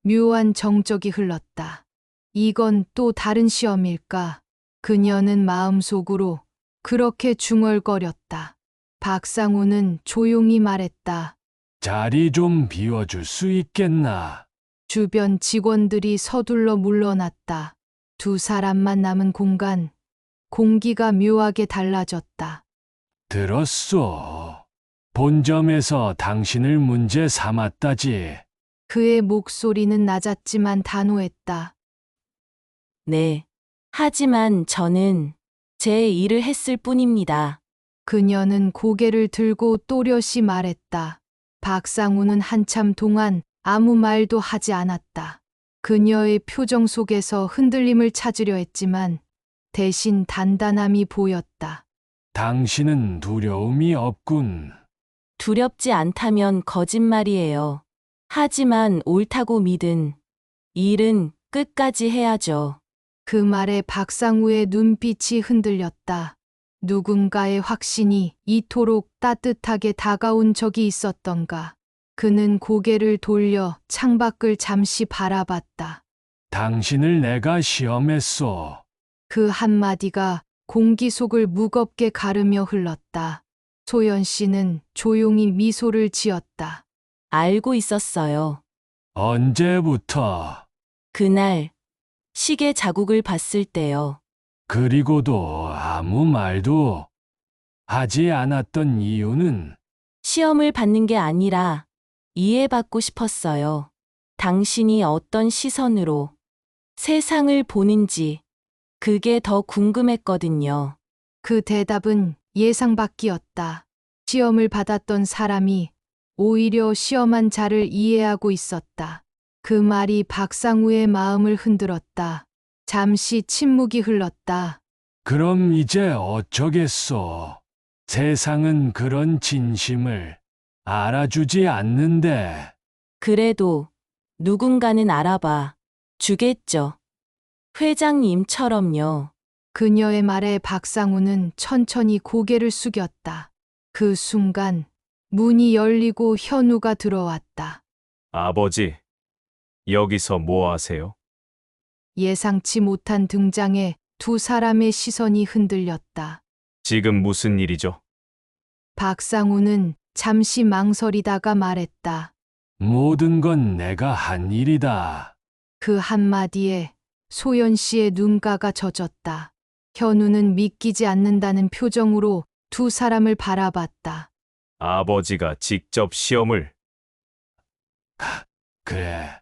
묘한 정적이 흘렀다. 이건 또 다른 시험일까? 그녀는 마음속으로 그렇게 중얼거렸다. 박상우는 조용히 말했다. 자리 좀 비워줄 수 있겠나? 주변 직원들이 서둘러 물러났다. 두 사람만 남은 공간, 공기가 묘하게 달라졌다. 들었소. 본점에서 당신을 문제 삼았다지. 그의 목소리는 낮았지만 단호했다. 네. 하지만 저는 제 일을 했을 뿐입니다. 그녀는 고개를 들고 또렷이 말했다. 박상우는 한참 동안 아무 말도 하지 않았다. 그녀의 표정 속에서 흔들림을 찾으려 했지만 대신 단단함이 보였다. 당신은 두려움이 없군. 두렵지 않다면 거짓말이에요. 하지만 옳다고 믿은 일은 끝까지 해야죠. 그 말에 박상우의 눈빛이 흔들렸다. 누군가의 확신이 이토록 따뜻하게 다가온 적이 있었던가. 그는 고개를 돌려 창밖을 잠시 바라봤다. 당신을 내가 시험했소. 그 한마디가 공기 속을 무겁게 가르며 흘렀다. 소연 씨는 조용히 미소를 지었다. 알고 있었어요. 언제부터? 그날 시계 자국을 봤을 때요. 그리고도 아무 말도 하지 않았던 이유는? 시험을 받는 게 아니라 이해받고 싶었어요. 당신이 어떤 시선으로 세상을 보는지 그게 더 궁금했거든요. 그 대답은 예상 밖이었다. 시험을 받았던 사람이 오히려 시험한 자를 이해하고 있었다. 그 말이 박상우의 마음을 흔들었다. 잠시 침묵이 흘렀다. 그럼 이제 어쩌겠소. 세상은 그런 진심을 알아주지 않는데. 그래도 누군가는 알아봐 주겠죠. 회장님처럼요. 그녀의 말에 박상우는 천천히 고개를 숙였다. 그 순간 문이 열리고 현우가 들어왔다. 아버지, 여기서 뭐 하세요? 예상치 못한 등장에 두 사람의 시선이 흔들렸다. 지금 무슨 일이죠? 박상우는 잠시 망설이다가 말했다. 모든 건 내가 한 일이다. 그 한마디에 소연 씨의 눈가가 젖었다. 현우는 믿기지 않는다는 표정으로 두 사람을 바라봤다. 아버지가 직접 시험을... 그래.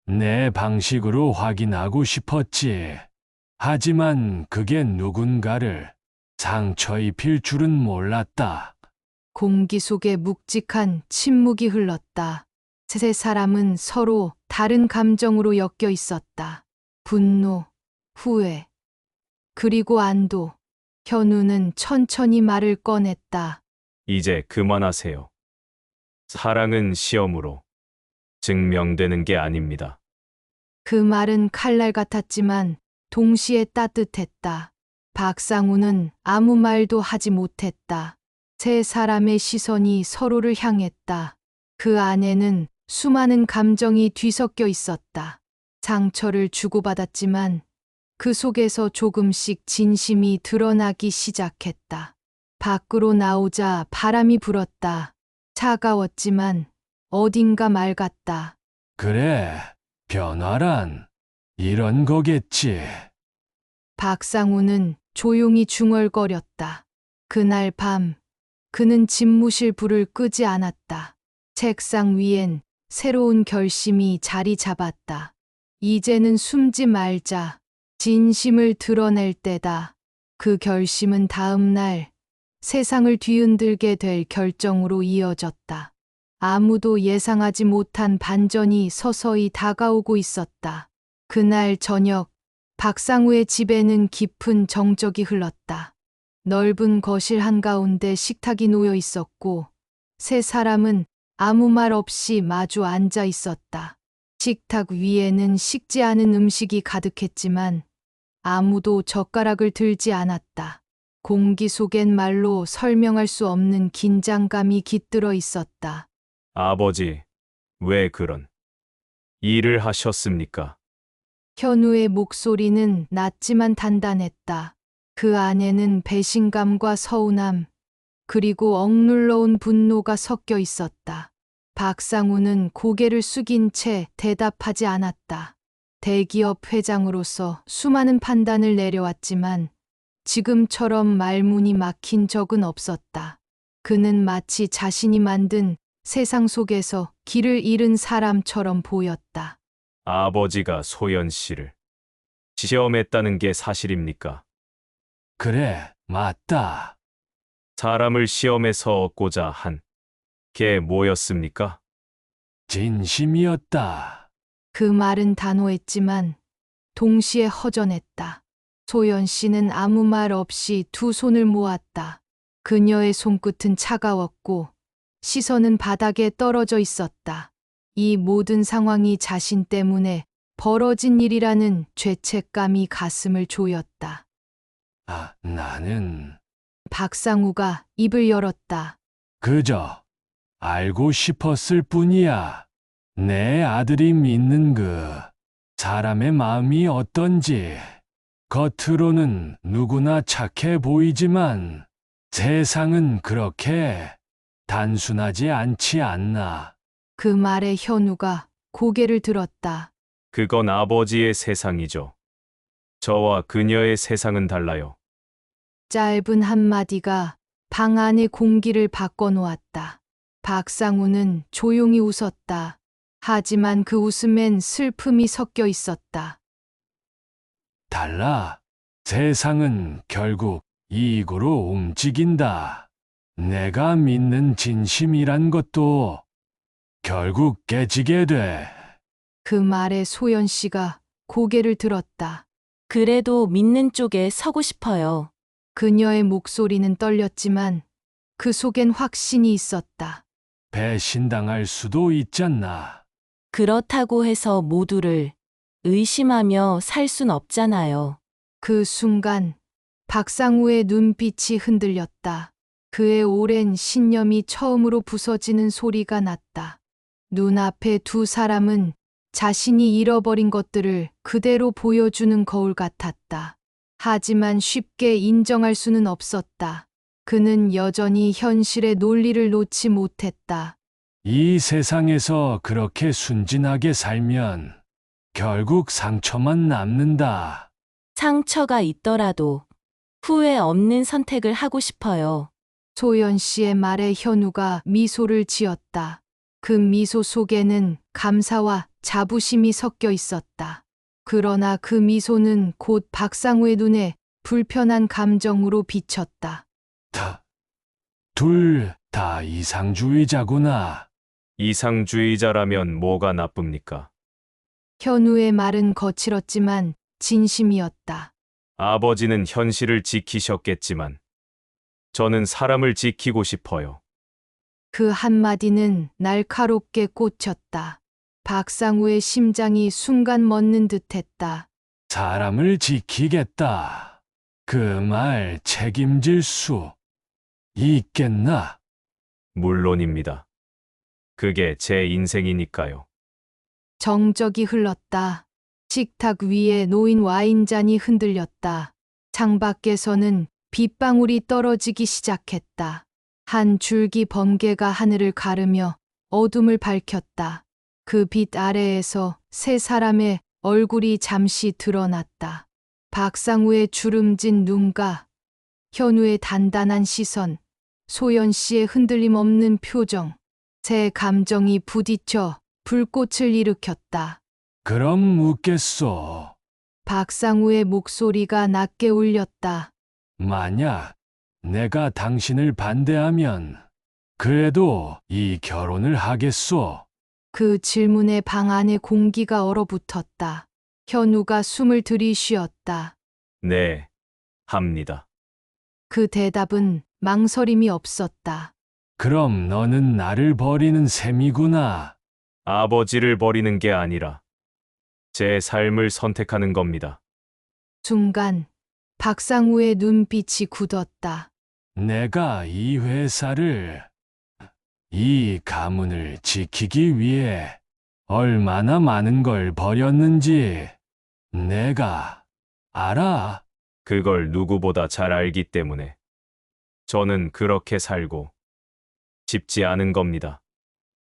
내 방식으로 확인하고 싶었지. 하지만 그게 누군가를 상처 입힐 줄은 몰랐다. 공기 속에 묵직한 침묵이 흘렀다. 세 사람은 서로 다른 감정으로 엮여 있었다. 분노, 후회, 그리고 안도. 현우는 천천히 말을 꺼냈다. 이제 그만하세요. 사랑은 시험으로 증명되는 게 아닙니다. 그 말은 칼날 같았지만 동시에 따뜻했다. 박상우는 아무 말도 하지 못했다. 세 사람의 시선이 서로를 향했다. 그 안에는 수많은 감정이 뒤섞여 있었다. 상처를 주고받았지만 그 속에서 조금씩 진심이 드러나기 시작했다. 밖으로 나오자 바람이 불었다. 차가웠지만 어딘가 맑았다. 그래, 변화란 이런 거겠지. 박상우는 조용히 중얼거렸다. 그날 밤 그는 집무실 불을 끄지 않았다. 책상 위엔 새로운 결심이 자리 잡았다. 이제는 숨지 말자. 진심을 드러낼 때다. 그 결심은 다음 날 세상을 뒤흔들게 될 결정으로 이어졌다. 아무도 예상하지 못한 반전이 서서히 다가오고 있었다. 그날 저녁 박상우의 집에는 깊은 정적이 흘렀다. 넓은 거실 한가운데 식탁이 놓여 있었고 세 사람은 아무 말 없이 마주 앉아 있었다. 식탁 위에는 식지 않은 음식이 가득했지만 아무도 젓가락을 들지 않았다. 공기 속엔 말로 설명할 수 없는 긴장감이 깃들어 있었다. 아버지, 왜 그런 일을 하셨습니까? 현우의 목소리는 낮지만 단단했다. 그 안에는 배신감과 서운함, 그리고 억눌러온 분노가 섞여 있었다. 박상우는 고개를 숙인 채 대답하지 않았다. 대기업 회장으로서 수많은 판단을 내려왔지만 지금처럼 말문이 막힌 적은 없었다. 그는 마치 자신이 만든 세상 속에서 길을 잃은 사람처럼 보였다. 아버지가 소연 씨를 시험했다는 게 사실입니까? 그래, 맞다. 사람을 시험에서 얻고자 한 게 뭐였습니까? 진심이었다. 그 말은 단호했지만 동시에 허전했다. 소연 씨는 아무 말 없이 두 손을 모았다. 그녀의 손끝은 차가웠고 시선은 바닥에 떨어져 있었다. 이 모든 상황이 자신 때문에 벌어진 일이라는 죄책감이 가슴을 조였다. 나는 박상우가 입을 열었다. 그저 알고 싶었을 뿐이야. 내 아들이 믿는 그 사람의 마음이 어떤지. 겉으로는 누구나 착해 보이지만 세상은 그렇게 단순하지 않지 않나. 그 말에 현우가 고개를 들었다. 그건 아버지의 세상이죠. 저와 그녀의 세상은 달라요. 짧은 한마디가 방 안의 공기를 바꿔놓았다. 박상우는 조용히 웃었다. 하지만 그 웃음엔 슬픔이 섞여 있었다. 달라. 세상은 결국 이익으로 움직인다. 내가 믿는 진심이란 것도 결국 깨지게 돼. 그 말에 소연 씨가 고개를 들었다. 그래도 믿는 쪽에 서고 싶어요. 그녀의 목소리는 떨렸지만 그 속엔 확신이 있었다. 배신당할 수도 있잖아. 그렇다고 해서 모두를 의심하며 살 순 없잖아요. 그 순간 박상우의 눈빛이 흔들렸다. 그의 오랜 신념이 처음으로 부서지는 소리가 났다. 눈앞에 두 사람은 자신이 잃어버린 것들을 그대로 보여주는 거울 같았다. 하지만 쉽게 인정할 수는 없었다. 그는 여전히 현실의 논리를 놓지 못했다. 이 세상에서 그렇게 순진하게 살면 결국 상처만 남는다. 상처가 있더라도 후회 없는 선택을 하고 싶어요. 소연 씨의 말에 현우가 미소를 지었다. 그 미소 속에는 감사와 자부심이 섞여 있었다. 그러나 그 미소는 곧 박상우의 눈에 불편한 감정으로 비쳤다. 둘 다 이상주의자구나. 이상주의자라면 뭐가 나쁩니까? 현우의 말은 거칠었지만 진심이었다. 아버지는 현실을 지키셨겠지만 저는 사람을 지키고 싶어요. 그 한마디는 날카롭게 꽂혔다. 박상우의 심장이 순간 멎는 듯했다. 사람을 지키겠다. 그 말 책임질 수 있겠나? 물론입니다. 그게 제 인생이니까요. 정적이 흘렀다. 식탁 위에 놓인 와인잔이 흔들렸다. 창밖에서는 빗방울이 떨어지기 시작했다. 한 줄기 번개가 하늘을 가르며 어둠을 밝혔다. 그 빛 아래에서 세 사람의 얼굴이 잠시 드러났다. 박상우의 주름진 눈과 현우의 단단한 시선, 소연 씨의 흔들림 없는 표정, 세 감정이 부딪혀 불꽃을 일으켰다. 그럼 묻겠소. 박상우의 목소리가 낮게 울렸다. 만약 내가 당신을 반대하면 그래도 이 결혼을 하겠소. 그 질문에 방 안의 공기가 얼어붙었다. 현우가 숨을 들이쉬었다. 네, 합니다. 그 대답은 망설임이 없었다. 그럼 너는 나를 버리는 셈이구나. 아버지를 버리는 게 아니라 제 삶을 선택하는 겁니다. 순간 박상우의 눈빛이 굳었다. 내가 이 회사를, 이 가문을 지키기 위해 얼마나 많은 걸 버렸는지 내가 알아. 그걸 누구보다 잘 알기 때문에 저는 그렇게 살고 싶지 않은 겁니다.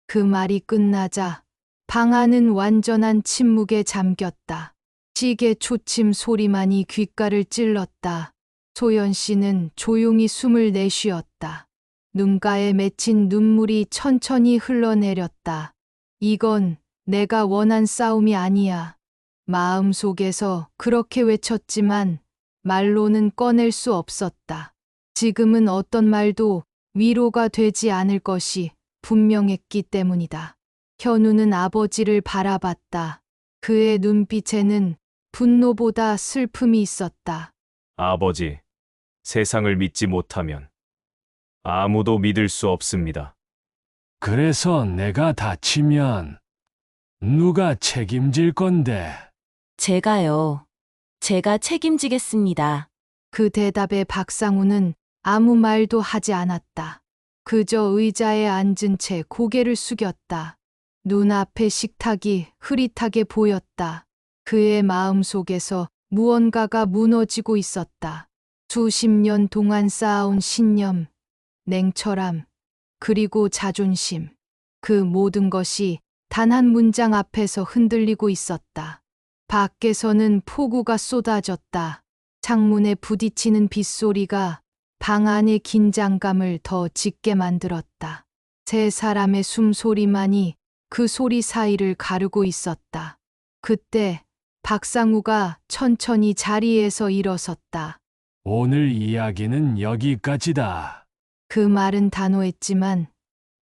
그 말이 끝나자 방 안은 완전한 침묵에 잠겼다. 시계 초침 소리만이 귓가를 찔렀다. 소연 씨는 조용히 숨을 내쉬었다. 눈가에 맺힌 눈물이 천천히 흘러내렸다. 이건 내가 원한 싸움이 아니야. 마음속에서 그렇게 외쳤지만 말로는 꺼낼 수 없었다. 지금은 어떤 말도 위로가 되지 않을 것이 분명했기 때문이다. 현우는 아버지를 바라봤다. 그의 눈빛에는 분노보다 슬픔이 있었다. 아버지, 세상을 믿지 못하면 아무도 믿을 수 없습니다. 그래서 내가 다치면 누가 책임질 건데? 제가요. 제가 책임지겠습니다. 그 대답에 박상우는 아무 말도 하지 않았다. 그저 의자에 앉은 채 고개를 숙였다. 눈앞에 식탁이 흐릿하게 보였다. 그의 마음 속에서 무언가가 무너지고 있었다. 수십 년 동안 쌓아온 신념, 냉철함, 그리고 자존심. 그 모든 것이 단 한 문장 앞에서 흔들리고 있었다. 밖에서는 폭우가 쏟아졌다. 창문에 부딪히는 빗소리가 방 안의 긴장감을 더 짙게 만들었다. 세 사람의 숨소리만이 그 소리 사이를 가르고 있었다. 그때 박상우가 천천히 자리에서 일어섰다. 오늘 이야기는 여기까지다. 그 말은 단호했지만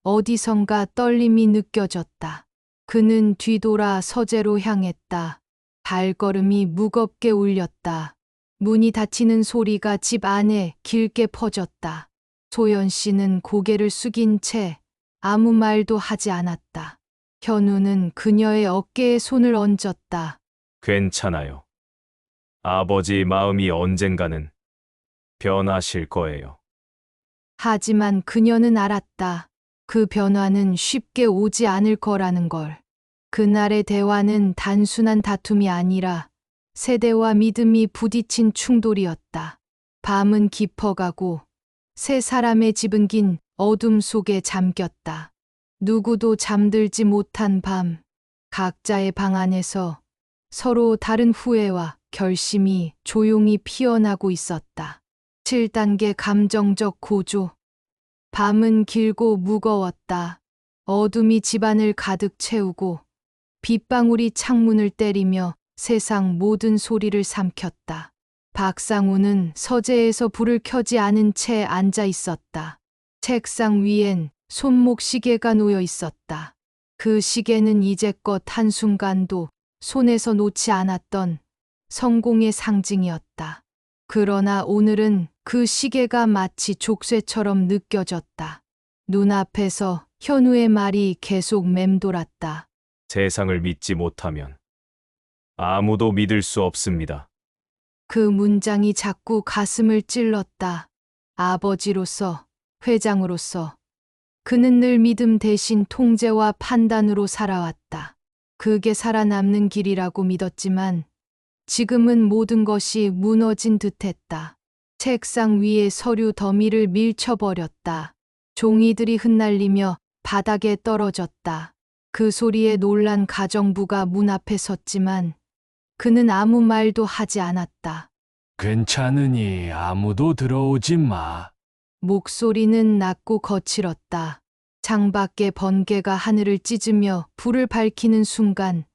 어디선가 떨림이 느껴졌다. 그는 뒤돌아 서재로 향했다. 발걸음이 무겁게 울렸다. 문이 닫히는 소리가 집 안에 길게 퍼졌다. 소연 씨는 고개를 숙인 채 아무 말도 하지 않았다. 현우는 그녀의 어깨에 손을 얹었다. 괜찮아요. 아버지 마음이 언젠가는 변하실 거예요. 하지만 그녀는 알았다. 그 변화는 쉽게 오지 않을 거라는 걸. 그날의 대화는 단순한 다툼이 아니라 세대와 믿음이 부딪힌 충돌이었다. 밤은 깊어가고 세 사람의 집은 긴 어둠 속에 잠겼다. 누구도 잠들지 못한 밤, 각자의 방 안에서 서로 다른 후회와 결심이 조용히 피어나고 있었다. 7단계 감정적 고조. 밤은 길고 무거웠다. 어둠이 집안을 가득 채우고 빗방울이 창문을 때리며 세상 모든 소리를 삼켰다. 박상우는 서재에서 불을 켜지 않은 채 앉아 있었다. 책상 위엔 손목 시계가 놓여 있었다. 그 시계는 이제껏 한순간도 손에서 놓지 않았던 성공의 상징이었다. 그러나 오늘은 그 시계가 마치 족쇄처럼 느껴졌다. 눈앞에서 현우의 말이 계속 맴돌았다. 세상을 믿지 못하면 아무도 믿을 수 없습니다. 그 문장이 자꾸 가슴을 찔렀다. 아버지로서, 회장으로서 그는 늘 믿음 대신 통제와 판단으로 살아왔다. 그게 살아남는 길이라고 믿었지만 지금은 모든 것이 무너진 듯했다. 책상 위에 서류 더미를 밀쳐버렸다. 종이들이 흩날리며 바닥에 떨어졌다. 그 소리에 놀란 가정부가 문 앞에 섰지만 그는 아무 말도 하지 않았다. 괜찮으니 아무도 들어오지 마. 목소리는 낮고 거칠었다. 창밖에 번개가 하늘을 찢으며 불을 밝히는 순간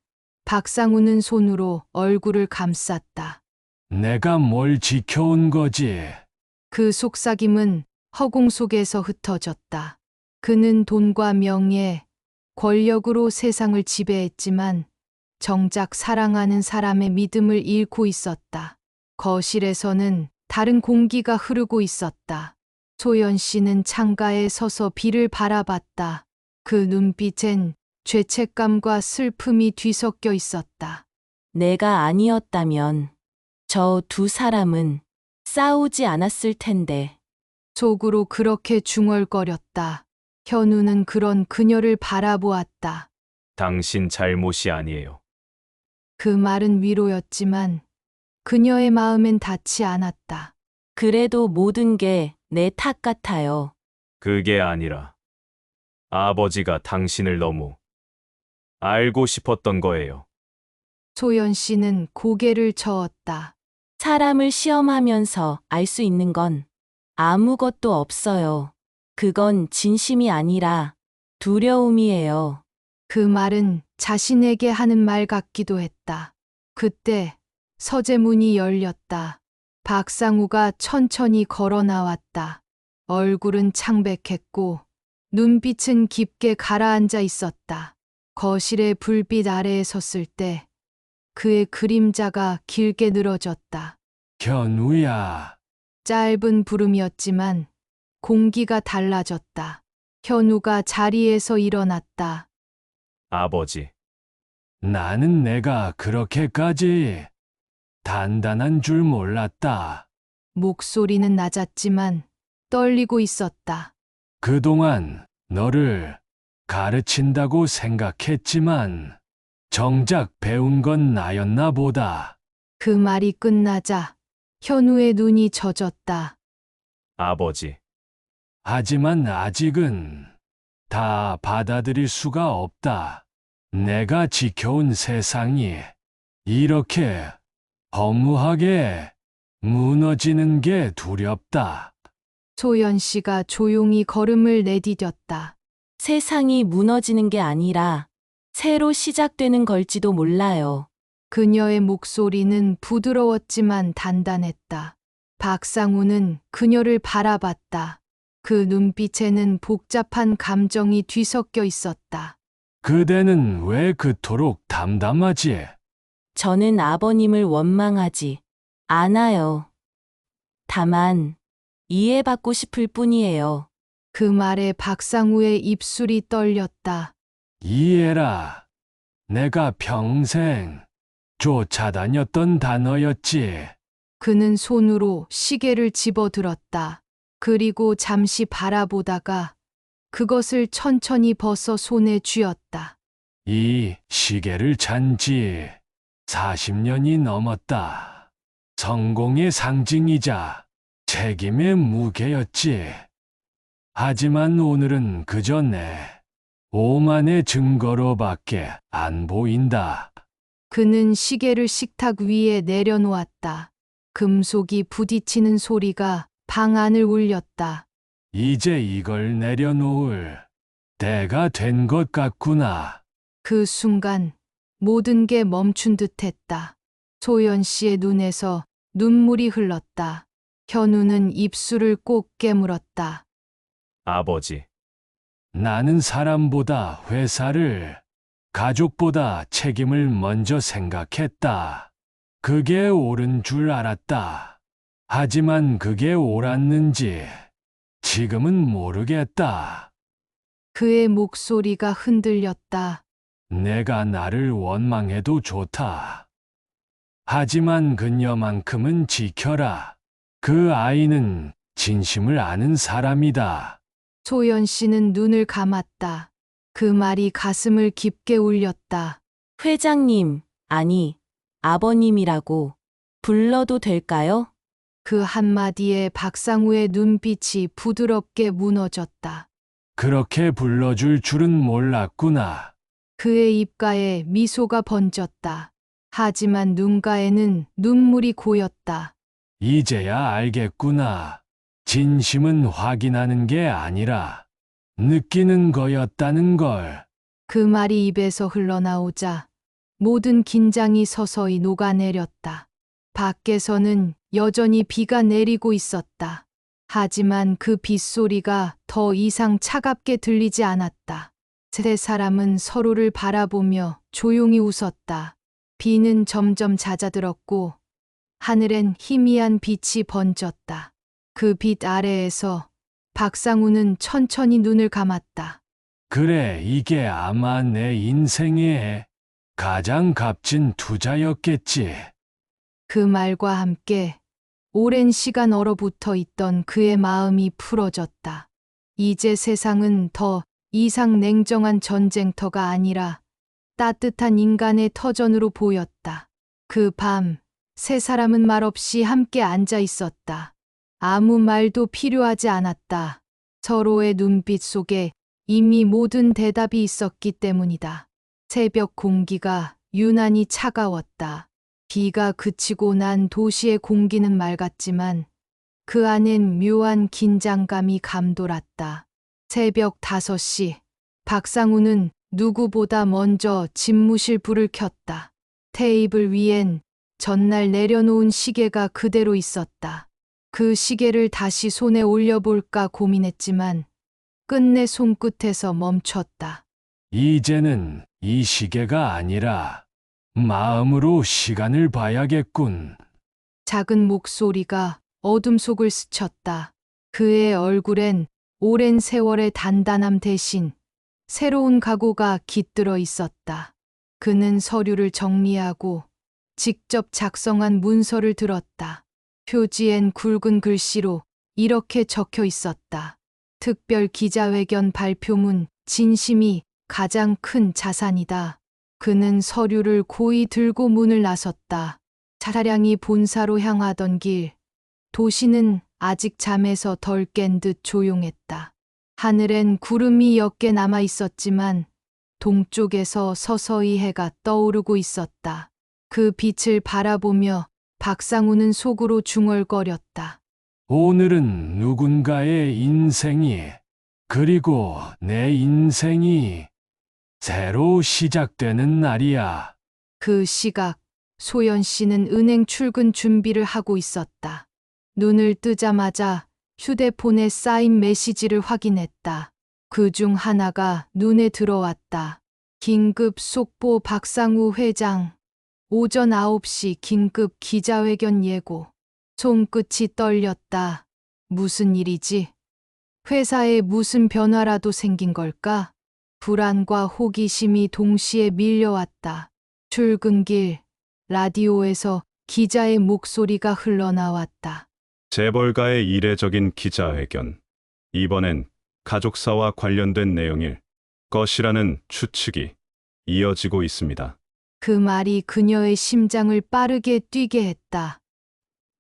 박상우는 손으로 얼굴을 감쌌다. 내가 뭘 지켜온 거지? 그 속삭임은 허공 속에서 흩어졌다. 그는 돈과 명예, 권력으로 세상을 지배했지만 정작 사랑하는 사람의 믿음을 잃고 있었다. 거실에서는 다른 공기가 흐르고 있었다. 소연 씨는 창가에 서서 비를 바라봤다. 그 눈빛엔 죄책감과 슬픔이 뒤섞여 있었다. 내가 아니었다면 저 두 사람은 싸우지 않았을 텐데. 속으로 그렇게 중얼거렸다. 현우는 그런 그녀를 바라보았다. 당신 잘못이 아니에요. 그 말은 위로였지만 그녀의 마음엔 닿지 않았다. 그래도 모든 게 내 탓 같아요. 그게 아니라 아버지가 당신을 너무 알고 싶었던 거예요. 소연 씨는 고개를 저었다. 사람을 시험하면서 알 수 있는 건 아무것도 없어요. 그건 진심이 아니라 두려움이에요. 그 말은 자신에게 하는 말 같기도 했다. 그때 서재 문이 열렸다. 박상우가 천천히 걸어 나왔다. 얼굴은 창백했고 눈빛은 깊게 가라앉아 있었다. 거실의 불빛 아래에 섰을 때 그의 그림자가 길게 늘어졌다. 현우야, 짧은 부름이었지만 공기가 달라졌다. 현우가 자리에서 일어났다. 아버지, 나는 내가 그렇게까지 단단한 줄 몰랐다. 목소리는 낮았지만 떨리고 있었다. 그동안 너를 가르친다고 생각했지만 정작 배운 건 나였나 보다. 그 말이 끝나자 현우의 눈이 젖었다. 아버지, 하지만 아직은 다 받아들일 수가 없다. 내가 지켜온 세상이 이렇게 허무하게 무너지는 게 두렵다. 소연 씨가 조용히 걸음을 내디뎠다. 세상이 무너지는 게 아니라 새로 시작되는 걸지도 몰라요. 그녀의 목소리는 부드러웠지만 단단했다. 박상우는 그녀를 바라봤다. 그 눈빛에는 복잡한 감정이 뒤섞여 있었다. 그대는 왜 그토록 담담하지? 저는 아버님을 원망하지 않아요. 다만 이해받고 싶을 뿐이에요. 그 말에 박상우의 입술이 떨렸다. 이해라. 내가 평생 쫓아다녔던 단어였지. 그는 손으로 시계를 집어들었다. 그리고 잠시 바라보다가 그것을 천천히 벗어 손에 쥐었다. 이 시계를 찬 지 40년이 넘었다. 성공의 상징이자 책임의 무게였지. 하지만 오늘은 그저 내 오만의 증거로밖에 안 보인다. 그는 시계를 식탁 위에 내려놓았다. 금속이 부딪히는 소리가 방 안을 울렸다. 이제 이걸 내려놓을 때가 된 것 같구나. 그 순간 모든 게 멈춘 듯 했다. 소연 씨의 눈에서 눈물이 흘렀다. 현우는 입술을 꼭 깨물었다. 아버지, 나는 사람보다 회사를, 가족보다 책임을 먼저 생각했다. 그게 옳은 줄 알았다. 하지만 그게 옳았는지 지금은 모르겠다. 그의 목소리가 흔들렸다. 내가 나를 원망해도 좋다. 하지만 그녀만큼은 지켜라. 그 아이는 진심을 아는 사람이다. 소연 씨는 눈을 감았다. 그 말이 가슴을 깊게 울렸다. 회장님, 아니, 아버님이라고 불러도 될까요? 그 한마디에 박상우의 눈빛이 부드럽게 무너졌다. 그렇게 불러줄 줄은 몰랐구나. 그의 입가에 미소가 번졌다. 하지만 눈가에는 눈물이 고였다. 이제야 알겠구나. 진심은 확인하는 게 아니라 느끼는 거였다는 걸. 그 말이 입에서 흘러나오자 모든 긴장이 서서히 녹아내렸다. 밖에서는 여전히 비가 내리고 있었다. 하지만 그 빗소리가 더 이상 차갑게 들리지 않았다. 세 사람은 서로를 바라보며 조용히 웃었다. 비는 점점 잦아들었고 하늘엔 희미한 빛이 번졌다. 그 빛 아래에서 박상우는 천천히 눈을 감았다. 그래, 이게 아마 내 인생의 가장 값진 투자였겠지. 그 말과 함께 오랜 시간 얼어붙어 있던 그의 마음이 풀어졌다. 이제 세상은 더 이상 냉정한 전쟁터가 아니라 따뜻한 인간의 터전으로 보였다. 그 밤, 세 사람은 말없이 함께 앉아 있었다. 아무 말도 필요하지 않았다. 서로의 눈빛 속에 이미 모든 대답이 있었기 때문이다. 새벽 공기가 유난히 차가웠다. 비가 그치고 난 도시의 공기는 맑았지만 그 안엔 묘한 긴장감이 감돌았다. 새벽 5시, 박상우는 누구보다 먼저 집무실 불을 켰다. 테이블 위엔 전날 내려놓은 시계가 그대로 있었다. 그 시계를 다시 손에 올려볼까 고민했지만 끝내 손끝에서 멈췄다. 이제는 이 시계가 아니라 마음으로 시간을 봐야겠군. 작은 목소리가 어둠 속을 스쳤다. 그의 얼굴엔 오랜 세월의 단단함 대신 새로운 각오가 깃들어 있었다. 그는 서류를 정리하고 직접 작성한 문서를 들었다. 표지엔 굵은 글씨로 이렇게 적혀 있었다. 특별 기자회견 발표문, 진심이 가장 큰 자산이다. 그는 서류를 고이 들고 문을 나섰다. 차량이 본사로 향하던 길, 도시는 아직 잠에서 덜 깬 듯 조용했다. 하늘엔 구름이 옅게 남아 있었지만 동쪽에서 서서히 해가 떠오르고 있었다. 그 빛을 바라보며 박상우는 속으로 중얼거렸다. 오늘은 누군가의 인생이, 그리고 내 인생이 새로 시작되는 날이야. 그 시각, 소연 씨는 은행 출근 준비를 하고 있었다. 눈을 뜨자마자 휴대폰에 쌓인 메시지를 확인했다. 그 중 하나가 눈에 들어왔다. 긴급 속보 박상우 회장. 오전 9시 긴급 기자회견 예고. 손끝이 떨렸다. 무슨 일이지? 회사에 무슨 변화라도 생긴 걸까? 불안과 호기심이 동시에 밀려왔다. 출근길, 라디오에서 기자의 목소리가 흘러나왔다. 재벌가의 이례적인 기자회견. 이번엔 가족사와 관련된 내용일 것이라는 추측이 이어지고 있습니다. 그 말이 그녀의 심장을 빠르게 뛰게 했다.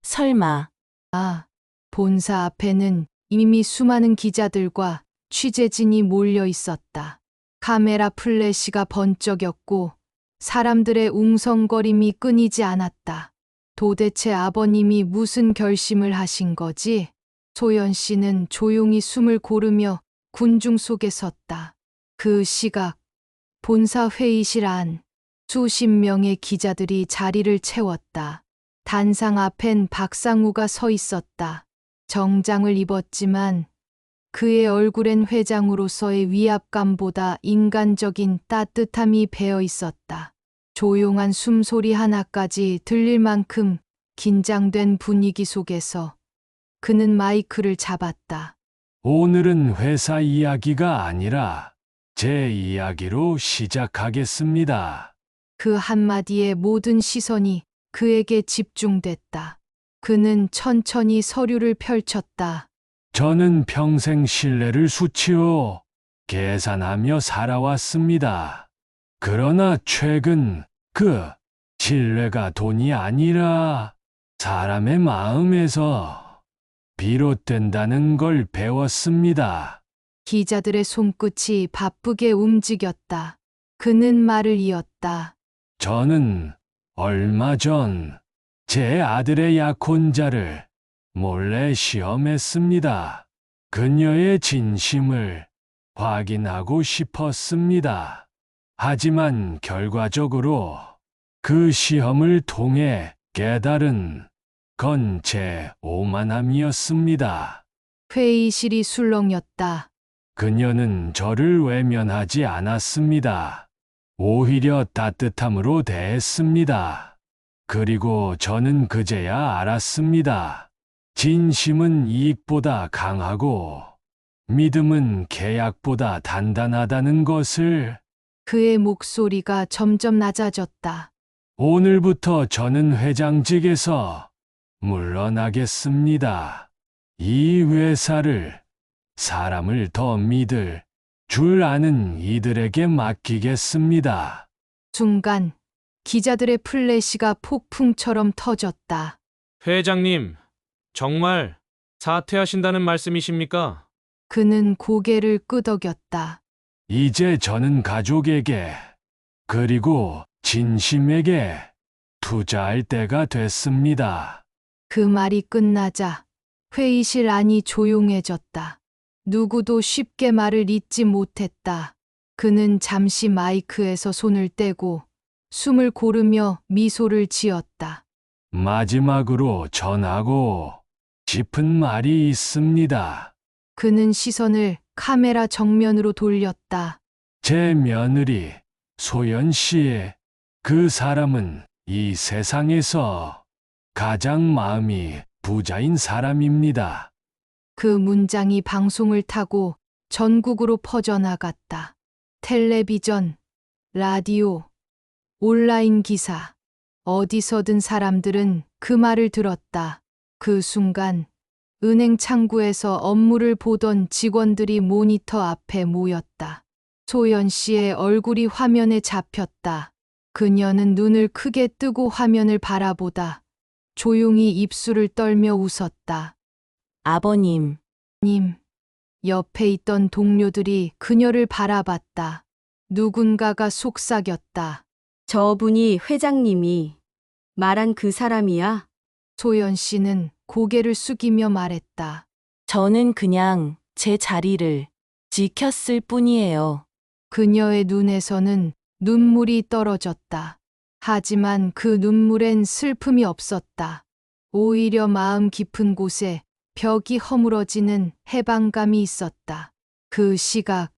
설마, 아, 본사 앞에는 이미 수많은 기자들과 취재진이 몰려 있었다. 카메라 플래시가 번쩍였고 사람들의 웅성거림이 끊이지 않았다. 도대체 아버님이 무슨 결심을 하신 거지? 소연 씨는 조용히 숨을 고르며 군중 속에 섰다. 그 시각, 본사 회의실 안, 수십 명의 기자들이 자리를 채웠다. 단상 앞엔 박상우가 서 있었다. 정장을 입었지만 그의 얼굴엔 회장으로서의 위압감보다 인간적인 따뜻함이 배어 있었다. 조용한 숨소리 하나까지 들릴 만큼 긴장된 분위기 속에서 그는 마이크를 잡았다. 오늘은 회사 이야기가 아니라 제 이야기로 시작하겠습니다. 그 한마디에 모든 시선이 그에게 집중됐다. 그는 천천히 서류를 펼쳤다. 저는 평생 신뢰를 수치로 계산하며 살아왔습니다. 그러나 최근 그 신뢰가 돈이 아니라 사람의 마음에서 비롯된다는 걸 배웠습니다. 기자들의 손끝이 바쁘게 움직였다. 그는 말을 이었다. 저는 얼마 전 제 아들의 약혼자를 몰래 시험했습니다. 그녀의 진심을 확인하고 싶었습니다. 하지만 결과적으로 그 시험을 통해 깨달은 건 제 오만함이었습니다. 회의실이 술렁였다. 그녀는 저를 외면하지 않았습니다. 오히려 따뜻함으로 대했습니다. 그리고 저는 그제야 알았습니다. 진심은 이익보다 강하고 믿음은 계약보다 단단하다는 것을. 그의 목소리가 점점 낮아졌다. 오늘부터 저는 회장직에서 물러나겠습니다. 이 회사를 사람을 더 믿을 줄 아는 이들에게 맡기겠습니다. 순간 기자들의 플래시가 폭풍처럼 터졌다. 회장님, 정말 사퇴하신다는 말씀이십니까? 그는 고개를 끄덕였다. 이제 저는 가족에게 그리고 진심에게 투자할 때가 됐습니다. 그 말이 끝나자 회의실 안이 조용해졌다. 누구도 쉽게 말을 잇지 못했다. 그는 잠시 마이크에서 손을 떼고 숨을 고르며 미소를 지었다. 마지막으로 전하고 싶은 말이 있습니다. 그는 시선을 카메라 정면으로 돌렸다. 제 며느리 소연 씨, 그 사람은 이 세상에서 가장 마음이 부자인 사람입니다. 그 문장이 방송을 타고 전국으로 퍼져나갔다. 텔레비전, 라디오, 온라인 기사, 어디서든 사람들은 그 말을 들었다. 그 순간 은행 창구에서 업무를 보던 직원들이 모니터 앞에 모였다. 소연 씨의 얼굴이 화면에 잡혔다. 그녀는 눈을 크게 뜨고 화면을 바라보다 조용히 입술을 떨며 웃었다. 아버님, 님, 옆에 있던 동료들이 그녀를 바라봤다. 누군가가 속삭였다. 저분이 회장님이 말한 그 사람이야? 소연 씨는 고개를 숙이며 말했다. 저는 그냥 제 자리를 지켰을 뿐이에요. 그녀의 눈에서는 눈물이 떨어졌다. 하지만 그 눈물엔 슬픔이 없었다. 오히려 마음 깊은 곳에 벽이 허물어지는 해방감이 있었다. 그 시각,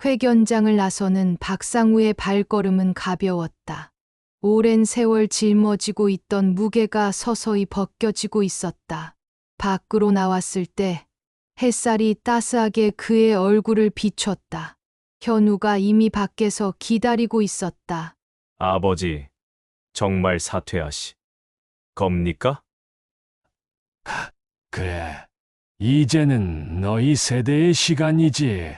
회견장을 나서는 박상우의 발걸음은 가벼웠다. 오랜 세월 짊어지고 있던 무게가 서서히 벗겨지고 있었다. 밖으로 나왔을 때 햇살이 따스하게 그의 얼굴을 비췄다. 현우가 이미 밖에서 기다리고 있었다. 아버지, 정말 사퇴하시 겁니까? 그래, 이제는 너희 세대의 시간이지.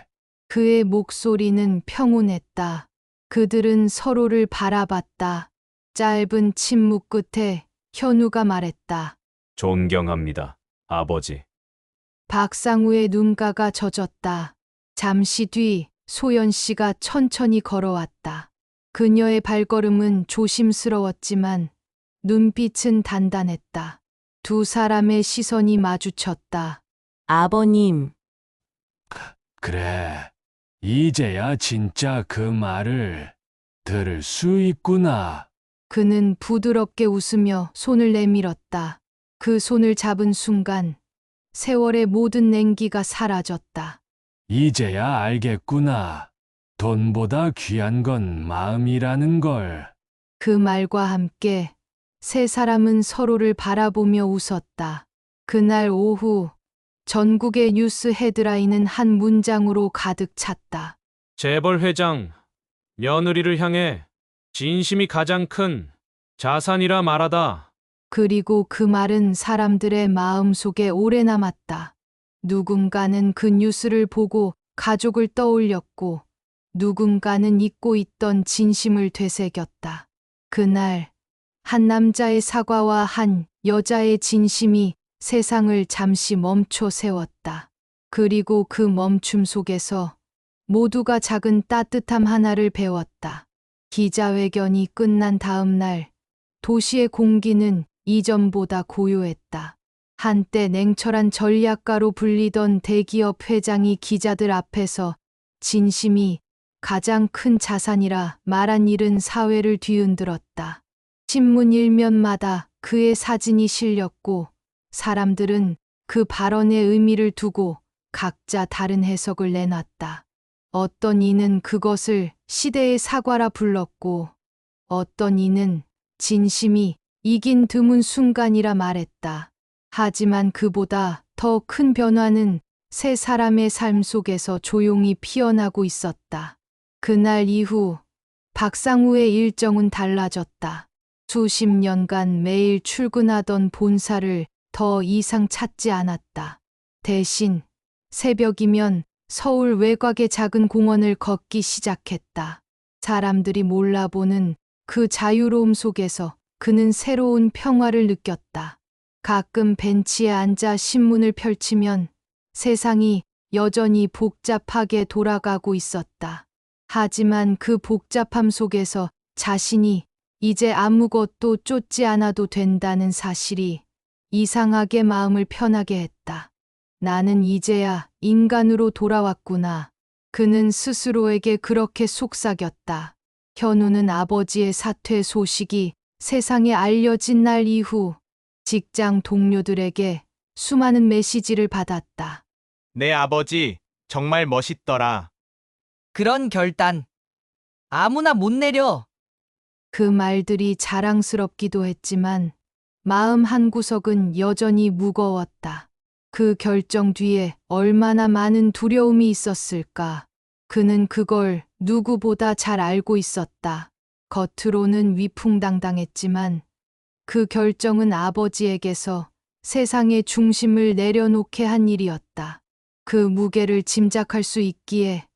그의 목소리는 평온했다. 그들은 서로를 바라봤다. 짧은 침묵 끝에 현우가 말했다. 존경합니다, 아버지. 박상우의 눈가가 젖었다. 잠시 뒤 소연 씨가 천천히 걸어왔다. 그녀의 발걸음은 조심스러웠지만 눈빛은 단단했다. 두 사람의 시선이 마주쳤다. 아버님, 그래, 이제야 진짜 그 말을 들을 수 있구나. 그는 부드럽게 웃으며 손을 내밀었다. 그 손을 잡은 순간 세월의 모든 냉기가 사라졌다. 이제야 알겠구나. 돈보다 귀한 건 마음이라는 걸. 그 말과 함께 세 사람은 서로를 바라보며 웃었다. 그날 오후 전국의 뉴스 헤드라인은 한 문장으로 가득 찼다. 재벌 회장, 며느리를 향해 진심이 가장 큰 자산이라 말하다. 그리고 그 말은 사람들의 마음 속에 오래 남았다. 누군가는 그 뉴스를 보고 가족을 떠올렸고, 누군가는 잊고 있던 진심을 되새겼다. 그날, 한 남자의 사과와 한 여자의 진심이 세상을 잠시 멈춰 세웠다. 그리고 그 멈춤 속에서 모두가 작은 따뜻함 하나를 배웠다. 기자회견이 끝난 다음 날, 도시의 공기는 이전보다 고요했다. 한때 냉철한 전략가로 불리던 대기업 회장이 기자들 앞에서 진심이 가장 큰 자산이라 말한 일은 사회를 뒤흔들었다. 신문 일면마다 그의 사진이 실렸고, 사람들은 그 발언의 의미를 두고 각자 다른 해석을 내놨다. 어떤 이는 그것을 시대의 사과라 불렀고, 어떤 이는 진심이 이긴 드문 순간이라 말했다. 하지만 그보다 더 큰 변화는 세 사람의 삶 속에서 조용히 피어나고 있었다. 그날 이후 박상우의 일정은 달라졌다. 수십 년간 매일 출근하던 본사를 더 이상 찾지 않았다. 대신 새벽이면 서울 외곽의 작은 공원을 걷기 시작했다. 사람들이 몰라보는 그 자유로움 속에서 그는 새로운 평화를 느꼈다. 가끔 벤치에 앉아 신문을 펼치면 세상이 여전히 복잡하게 돌아가고 있었다. 하지만 그 복잡함 속에서 자신이 이제 아무것도 쫓지 않아도 된다는 사실이 이상하게 마음을 편하게 했다. 나는 이제야 인간으로 돌아왔구나. 그는 스스로에게 그렇게 속삭였다. 현우는 아버지의 사퇴 소식이 세상에 알려진 날 이후 직장 동료들에게 수많은 메시지를 받았다. 내 아버지 정말 멋있더라. 그런 결단 아무나 못 내려. 그 말들이 자랑스럽기도 했지만 마음 한구석은 여전히 무거웠다. 그 결정 뒤에 얼마나 많은 두려움이 있었을까. 그는 그걸 누구보다 잘 알고 있었다. 겉으로는 위풍당당했지만 그 결정은 아버지에게서 세상의 중심을 내려놓게 한 일이었다. 그 무게를 짐작할 수 있기에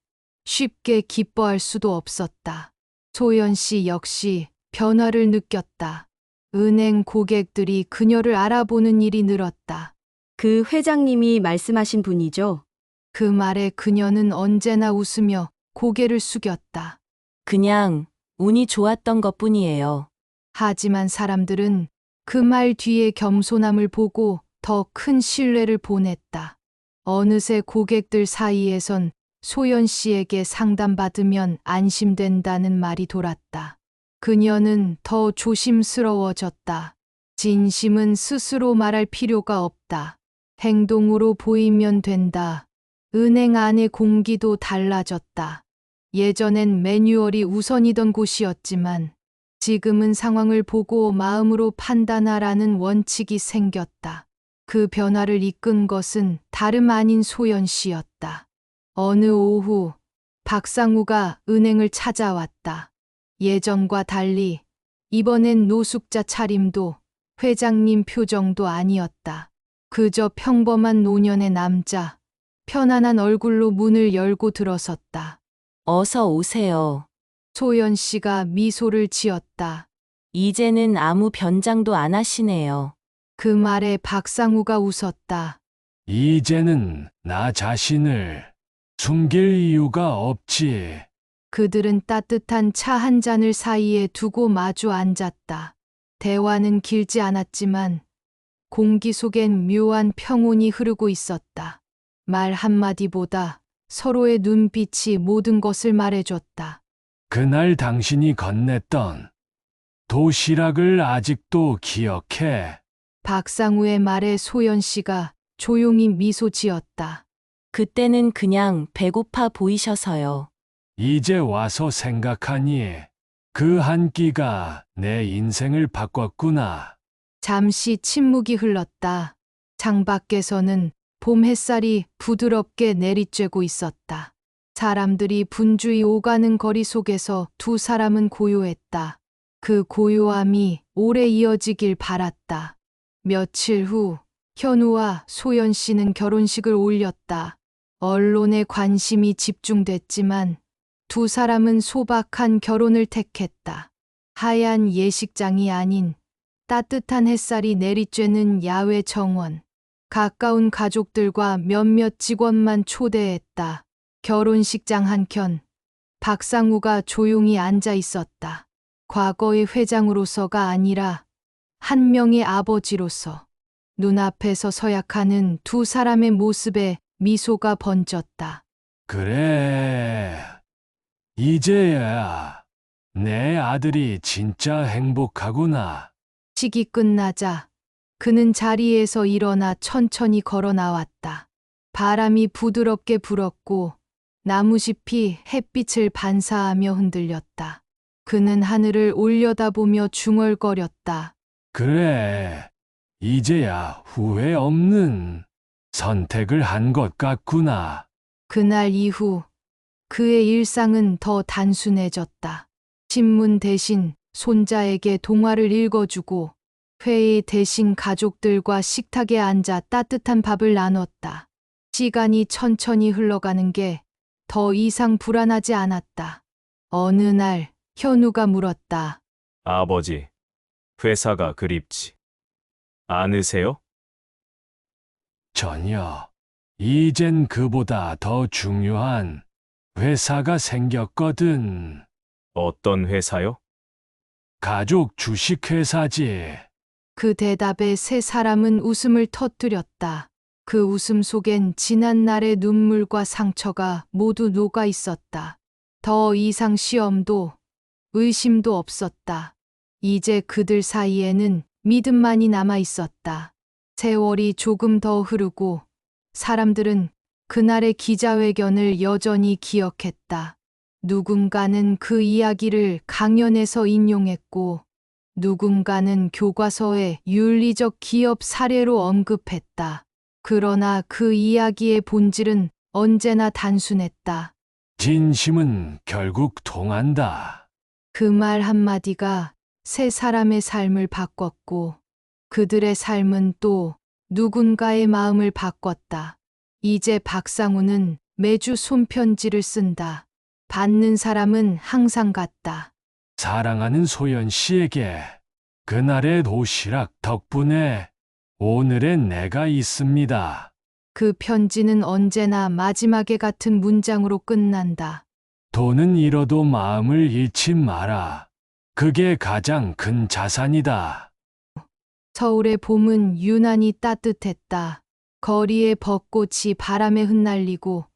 쉽게 기뻐할 수도 없었다. 소연 씨 역시 변화를 느꼈다. 은행 고객들이 그녀를 알아보는 일이 늘었다. 그 회장님이 말씀하신 분이죠? 그 말에 그녀는 언제나 웃으며 고개를 숙였다. 그냥 운이 좋았던 것뿐이에요. 하지만 사람들은 그 말 뒤에 겸손함을 보고 더 큰 신뢰를 보냈다. 어느새 고객들 사이에선 소연 씨에게 상담받으면 안심된다는 말이 돌았다. 그녀는 더 조심스러워졌다. 진심은 스스로 말할 필요가 없다. 행동으로 보이면 된다. 은행 안의 공기도 달라졌다. 예전엔 매뉴얼이 우선이던 곳이었지만 지금은 상황을 보고 마음으로 판단하라는 원칙이 생겼다. 그 변화를 이끈 것은 다름 아닌 소연 씨였다. 어느 오후 박상우가 은행을 찾아왔다. 예전과 달리 이번엔 노숙자 차림도 회장님 표정도 아니었다. 그저 평범한 노년의 남자, 편안한 얼굴로 문을 열고 들어섰다. 어서 오세요. 소연 씨가 미소를 지었다. 이제는 아무 변장도 안 하시네요. 그 말에 박상우가 웃었다. 이제는 나 자신을 숨길 이유가 없지. 그들은 따뜻한 차 한 잔을 사이에 두고 마주 앉았다. 대화는 길지 않았지만 공기 속엔 묘한 평온이 흐르고 있었다. 말 한마디보다 서로의 눈빛이 모든 것을 말해줬다. 그날 당신이 건넸던 도시락을 아직도 기억해. 박상우의 말에 소연 씨가 조용히 미소 지었다. 그때는 그냥 배고파 보이셔서요. 이제 와서 생각하니 그 한 끼가 내 인생을 바꿨구나. 잠시 침묵이 흘렀다. 창밖에서는 봄 햇살이 부드럽게 내리쬐고 있었다. 사람들이 분주히 오가는 거리 속에서 두 사람은 고요했다. 그 고요함이 오래 이어지길 바랐다. 며칠 후 현우와 소연 씨는 결혼식을 올렸다. 언론의 관심이 집중됐지만 두 사람은 소박한 결혼을 택했다. 하얀 예식장이 아닌 따뜻한 햇살이 내리쬐는 야외 정원. 가까운 가족들과 몇몇 직원만 초대했다. 결혼식장 한켠 박상우가 조용히 앉아 있었다. 과거의 회장으로서가 아니라 한 명의 아버지로서 눈앞에서 서약하는 두 사람의 모습에 미소가 번졌다. 그래. 이제야 내 아들이 진짜 행복하구나. 식이 끝나자 그는 자리에서 일어나 천천히 걸어 나왔다. 바람이 부드럽게 불었고 나무잎이 햇빛을 반사하며 흔들렸다. 그는 하늘을 올려다보며 중얼거렸다. 그래. 이제야 후회 없는 선택을 한 것 같구나. 그날 이후 그의 일상은 더 단순해졌다. 신문 대신 손자에게 동화를 읽어주고 회의 대신 가족들과 식탁에 앉아 따뜻한 밥을 나눴다. 시간이 천천히 흘러가는 게 더 이상 불안하지 않았다. 어느 날 현우가 물었다. 아버지, 회사가 그립지 않으세요? 전혀. 이젠 그보다 더 중요한 회사가 생겼거든. 어떤 회사요? 가족 주식회사지. 그 대답에 세 사람은 웃음을 터뜨렸다. 그 웃음 속엔 지난 날의 눈물과 상처가 모두 녹아 있었다. 더 이상 시험도 의심도 없었다. 이제 그들 사이에는 믿음만이 남아 있었다. 세월이 조금 더 흐르고 사람들은 그날의 기자회견을 여전히 기억했다. 누군가는 그 이야기를 강연에서 인용했고 누군가는 교과서에 윤리적 기업 사례로 언급했다. 그러나 그 이야기의 본질은 언제나 단순했다. 진심은 결국 통한다. 그 말 한마디가 세 사람의 삶을 바꿨고 그들의 삶은 또 누군가의 마음을 바꿨다. 이제 박상우는 매주 손편지를 쓴다. 받는 사람은 항상 같다. 사랑하는 소연 씨에게 그날의 도시락 덕분에 오늘의 내가 있습니다. 그 편지는 언제나 마지막에 같은 문장으로 끝난다. 돈은 잃어도 마음을 잃지 마라. 그게 가장 큰 자산이다. 서울의 봄은 유난히 따뜻했다. 거리의 벚꽃이 바람에 흩날리고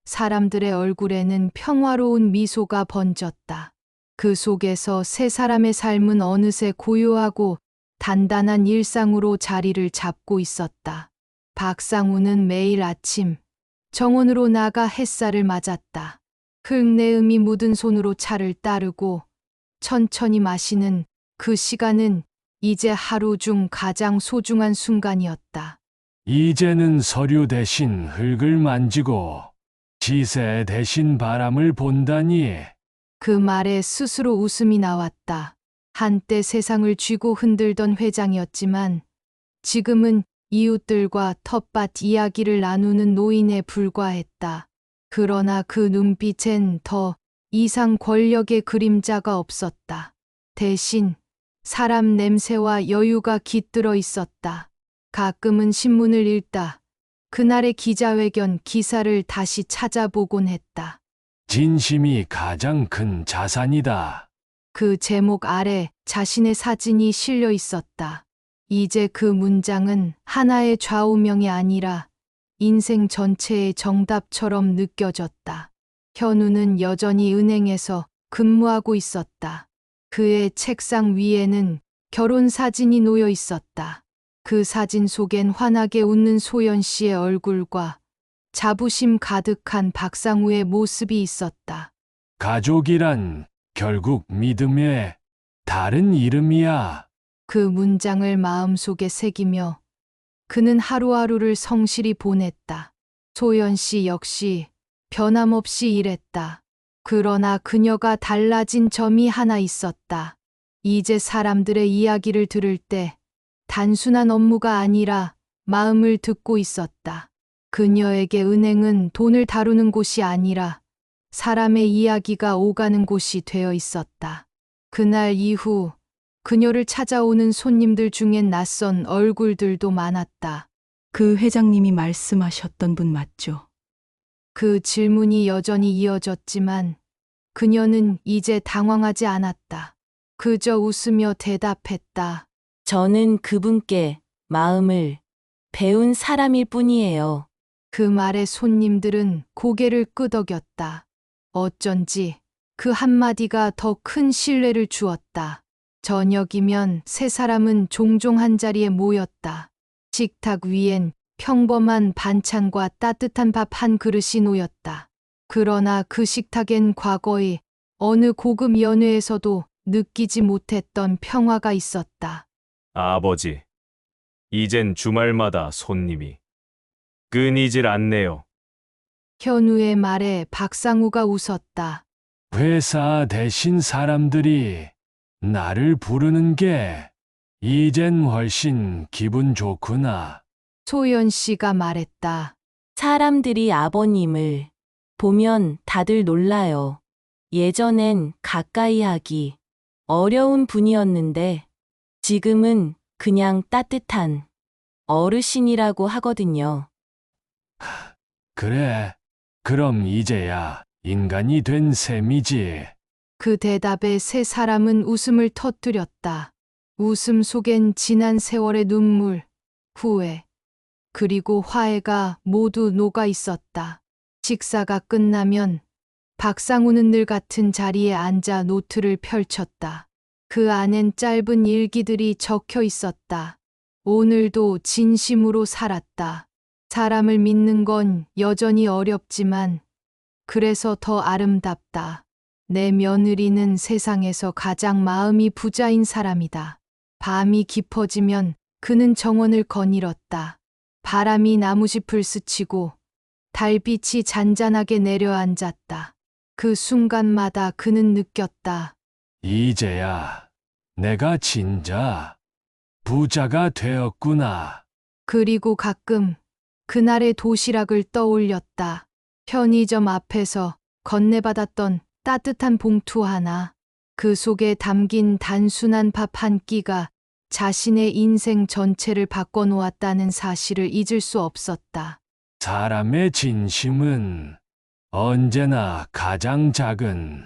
사람들의 얼굴에는 평화로운 미소가 번졌다. 그 속에서 세 사람의 삶은 어느새 고요하고 단단한 일상으로 자리를 잡고 있었다. 박상우는 매일 아침 정원으로 나가 햇살을 맞았다. 흙내음이 묻은 손으로 차를 따르고 천천히 마시는 그 시간은 이제 하루 중 가장 소중한 순간이었다. 이제는 서류 대신 흙을 만지고 시세 대신 바람을 본다니. 그 말에 스스로 웃음이 나왔다. 한때 세상을 쥐고 흔들던 회장이었지만 지금은 이웃들과 텃밭 이야기를 나누는 노인에 불과했다. 그러나 그 눈빛엔 더 이상 권력의 그림자가 없었다. 대신 사람 냄새와 여유가 깃들어 있었다. 가끔은 신문을 읽다. 그날의 기자회견 기사를 다시 찾아보곤 했다. 진심이 가장 큰 자산이다. 그 제목 아래 자신의 사진이 실려 있었다. 이제 그 문장은 하나의 좌우명이 아니라 인생 전체의 정답처럼 느껴졌다. 현우는 여전히 은행에서 근무하고 있었다. 그의 책상 위에는 결혼 사진이 놓여 있었다. 그 사진 속엔 환하게 웃는 소연 씨의 얼굴과 자부심 가득한 박상우의 모습이 있었다. 가족이란 결국 믿음의 다른 이름이야. 그 문장을 마음속에 새기며 그는 하루하루를 성실히 보냈다. 소연 씨 역시 변함없이 일했다. 그러나 그녀가 달라진 점이 하나 있었다. 이제 사람들의 이야기를 들을 때 단순한 업무가 아니라 마음을 듣고 있었다. 그녀에게 은행은 돈을 다루는 곳이 아니라 사람의 이야기가 오가는 곳이 되어 있었다. 그날 이후 그녀를 찾아오는 손님들 중엔 낯선 얼굴들도 많았다. 그 회장님이 말씀하셨던 분 맞죠? 그 질문이 여전히 이어졌지만 그녀는 이제 당황하지 않았다. 그저 웃으며 대답했다. 저는 그분께 마음을 배운 사람일 뿐이에요. 그 말에 손님들은 고개를 끄덕였다. 어쩐지 그 한마디가 더 큰 신뢰를 주었다. 저녁이면 세 사람은 종종 한자리에 모였다. 식탁 위엔 평범한 반찬과 따뜻한 밥 한 그릇이 놓였다. 그러나 그 식탁엔 과거의 어느 고급 연회에서도 느끼지 못했던 평화가 있었다. 아버지, 이젠 주말마다 손님이 끊이질 않네요. 현우의 말에 박상우가 웃었다. 회사 대신 사람들이 나를 부르는 게 이젠 훨씬 기분 좋구나. 소연 씨가 말했다. 사람들이 아버님을 보면 다들 놀라요. 예전엔 가까이 하기 어려운 분이었는데 지금은 그냥 따뜻한 어르신이라고 하거든요. 그래. 그럼 이제야 인간이 된 셈이지. 그 대답에 세 사람은 웃음을 터뜨렸다. 웃음 속엔 지난 세월의 눈물, 후회, 그리고 화해가 모두 녹아 있었다. 식사가 끝나면 박상우는 늘 같은 자리에 앉아 노트를 펼쳤다. 그 안엔 짧은 일기들이 적혀 있었다. 오늘도 진심으로 살았다. 사람을 믿는 건 여전히 어렵지만 그래서 더 아름답다. 내 며느리는 세상에서 가장 마음이 부자인 사람이다. 밤이 깊어지면 그는 정원을 거닐었다. 바람이 나무짚을 스치고 달빛이 잔잔하게 내려앉았다. 그 순간마다 그는 느꼈다. 이제야 내가 진짜 부자가 되었구나. 그리고 가끔 그날의 도시락을 떠올렸다. 편의점 앞에서 건네받았던 따뜻한 봉투 하나, 그 속에 담긴 단순한 밥 한 끼가 자신의 인생 전체를 바꿔놓았다는 사실을 잊을 수 없었다. 사람의 진심은 언제나 가장 작은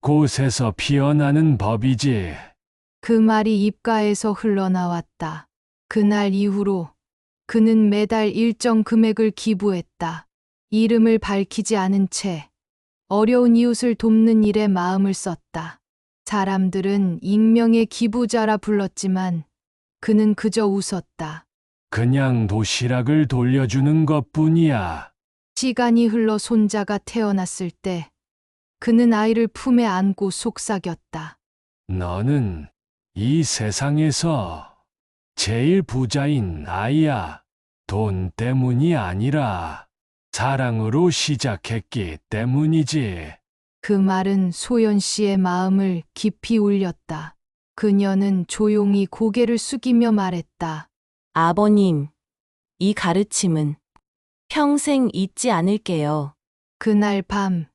곳에서 피어나는 법이지. 그 말이 입가에서 흘러나왔다. 그날 이후로 그는 매달 일정 금액을 기부했다. 이름을 밝히지 않은 채 어려운 이웃을 돕는 일에 마음을 썼다. 사람들은 익명의 기부자라 불렀지만 그는 그저 웃었다. 그냥 도시락을 돌려주는 것뿐이야. 시간이 흘러 손자가 태어났을 때 그는 아이를 품에 안고 속삭였다. 너는 이 세상에서 제일 부자인 아이야. 돈 때문이 아니라 사랑으로 시작했기 때문이지. 그 말은 소연 씨의 마음을 깊이 울렸다. 그녀는 조용히 고개를 숙이며 말했다. 아버님, 이 가르침은 평생 잊지 않을게요. 그날 밤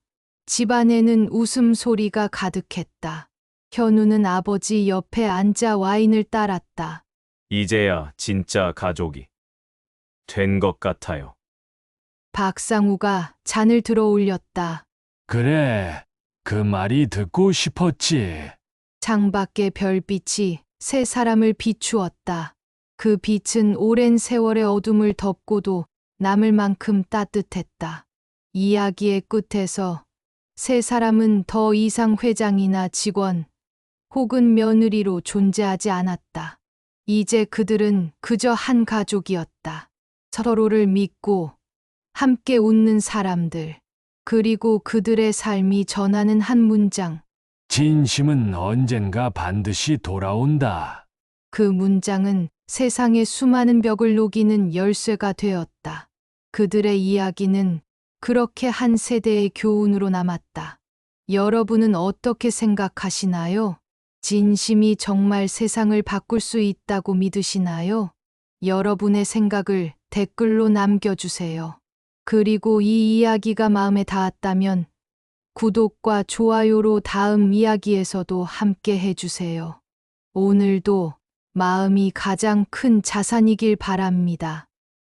집안에는 웃음소리가 가득했다. 현우는 아버지 옆에 앉아 와인을 따랐다. 이제야 진짜 가족이 된 것 같아요. 박상우가 잔을 들어 올렸다. 그래, 그 말이 듣고 싶었지. 창밖의 별빛이 세 사람을 비추었다. 그 빛은 오랜 세월의 어둠을 덮고도 남을 만큼 따뜻했다. 이야기의 끝에서 세 사람은 더 이상 회장이나 직원 혹은 며느리로 존재하지 않았다. 이제 그들은 그저 한 가족이었다. 서로를 믿고 함께 웃는 사람들. 그리고 그들의 삶이 전하는 한 문장. 진심은 언젠가 반드시 돌아온다. 그 문장은 세상의 수많은 벽을 녹이는 열쇠가 되었다. 그들의 이야기는 그렇게 한 세대의 교훈으로 남았다. 여러분은 어떻게 생각하시나요? 진심이 정말 세상을 바꿀 수 있다고 믿으시나요? 여러분의 생각을 댓글로 남겨주세요. 그리고 이 이야기가 마음에 닿았다면 구독과 좋아요로 다음 이야기에서도 함께 해주세요. 오늘도 마음이 가장 큰 자산이길 바랍니다.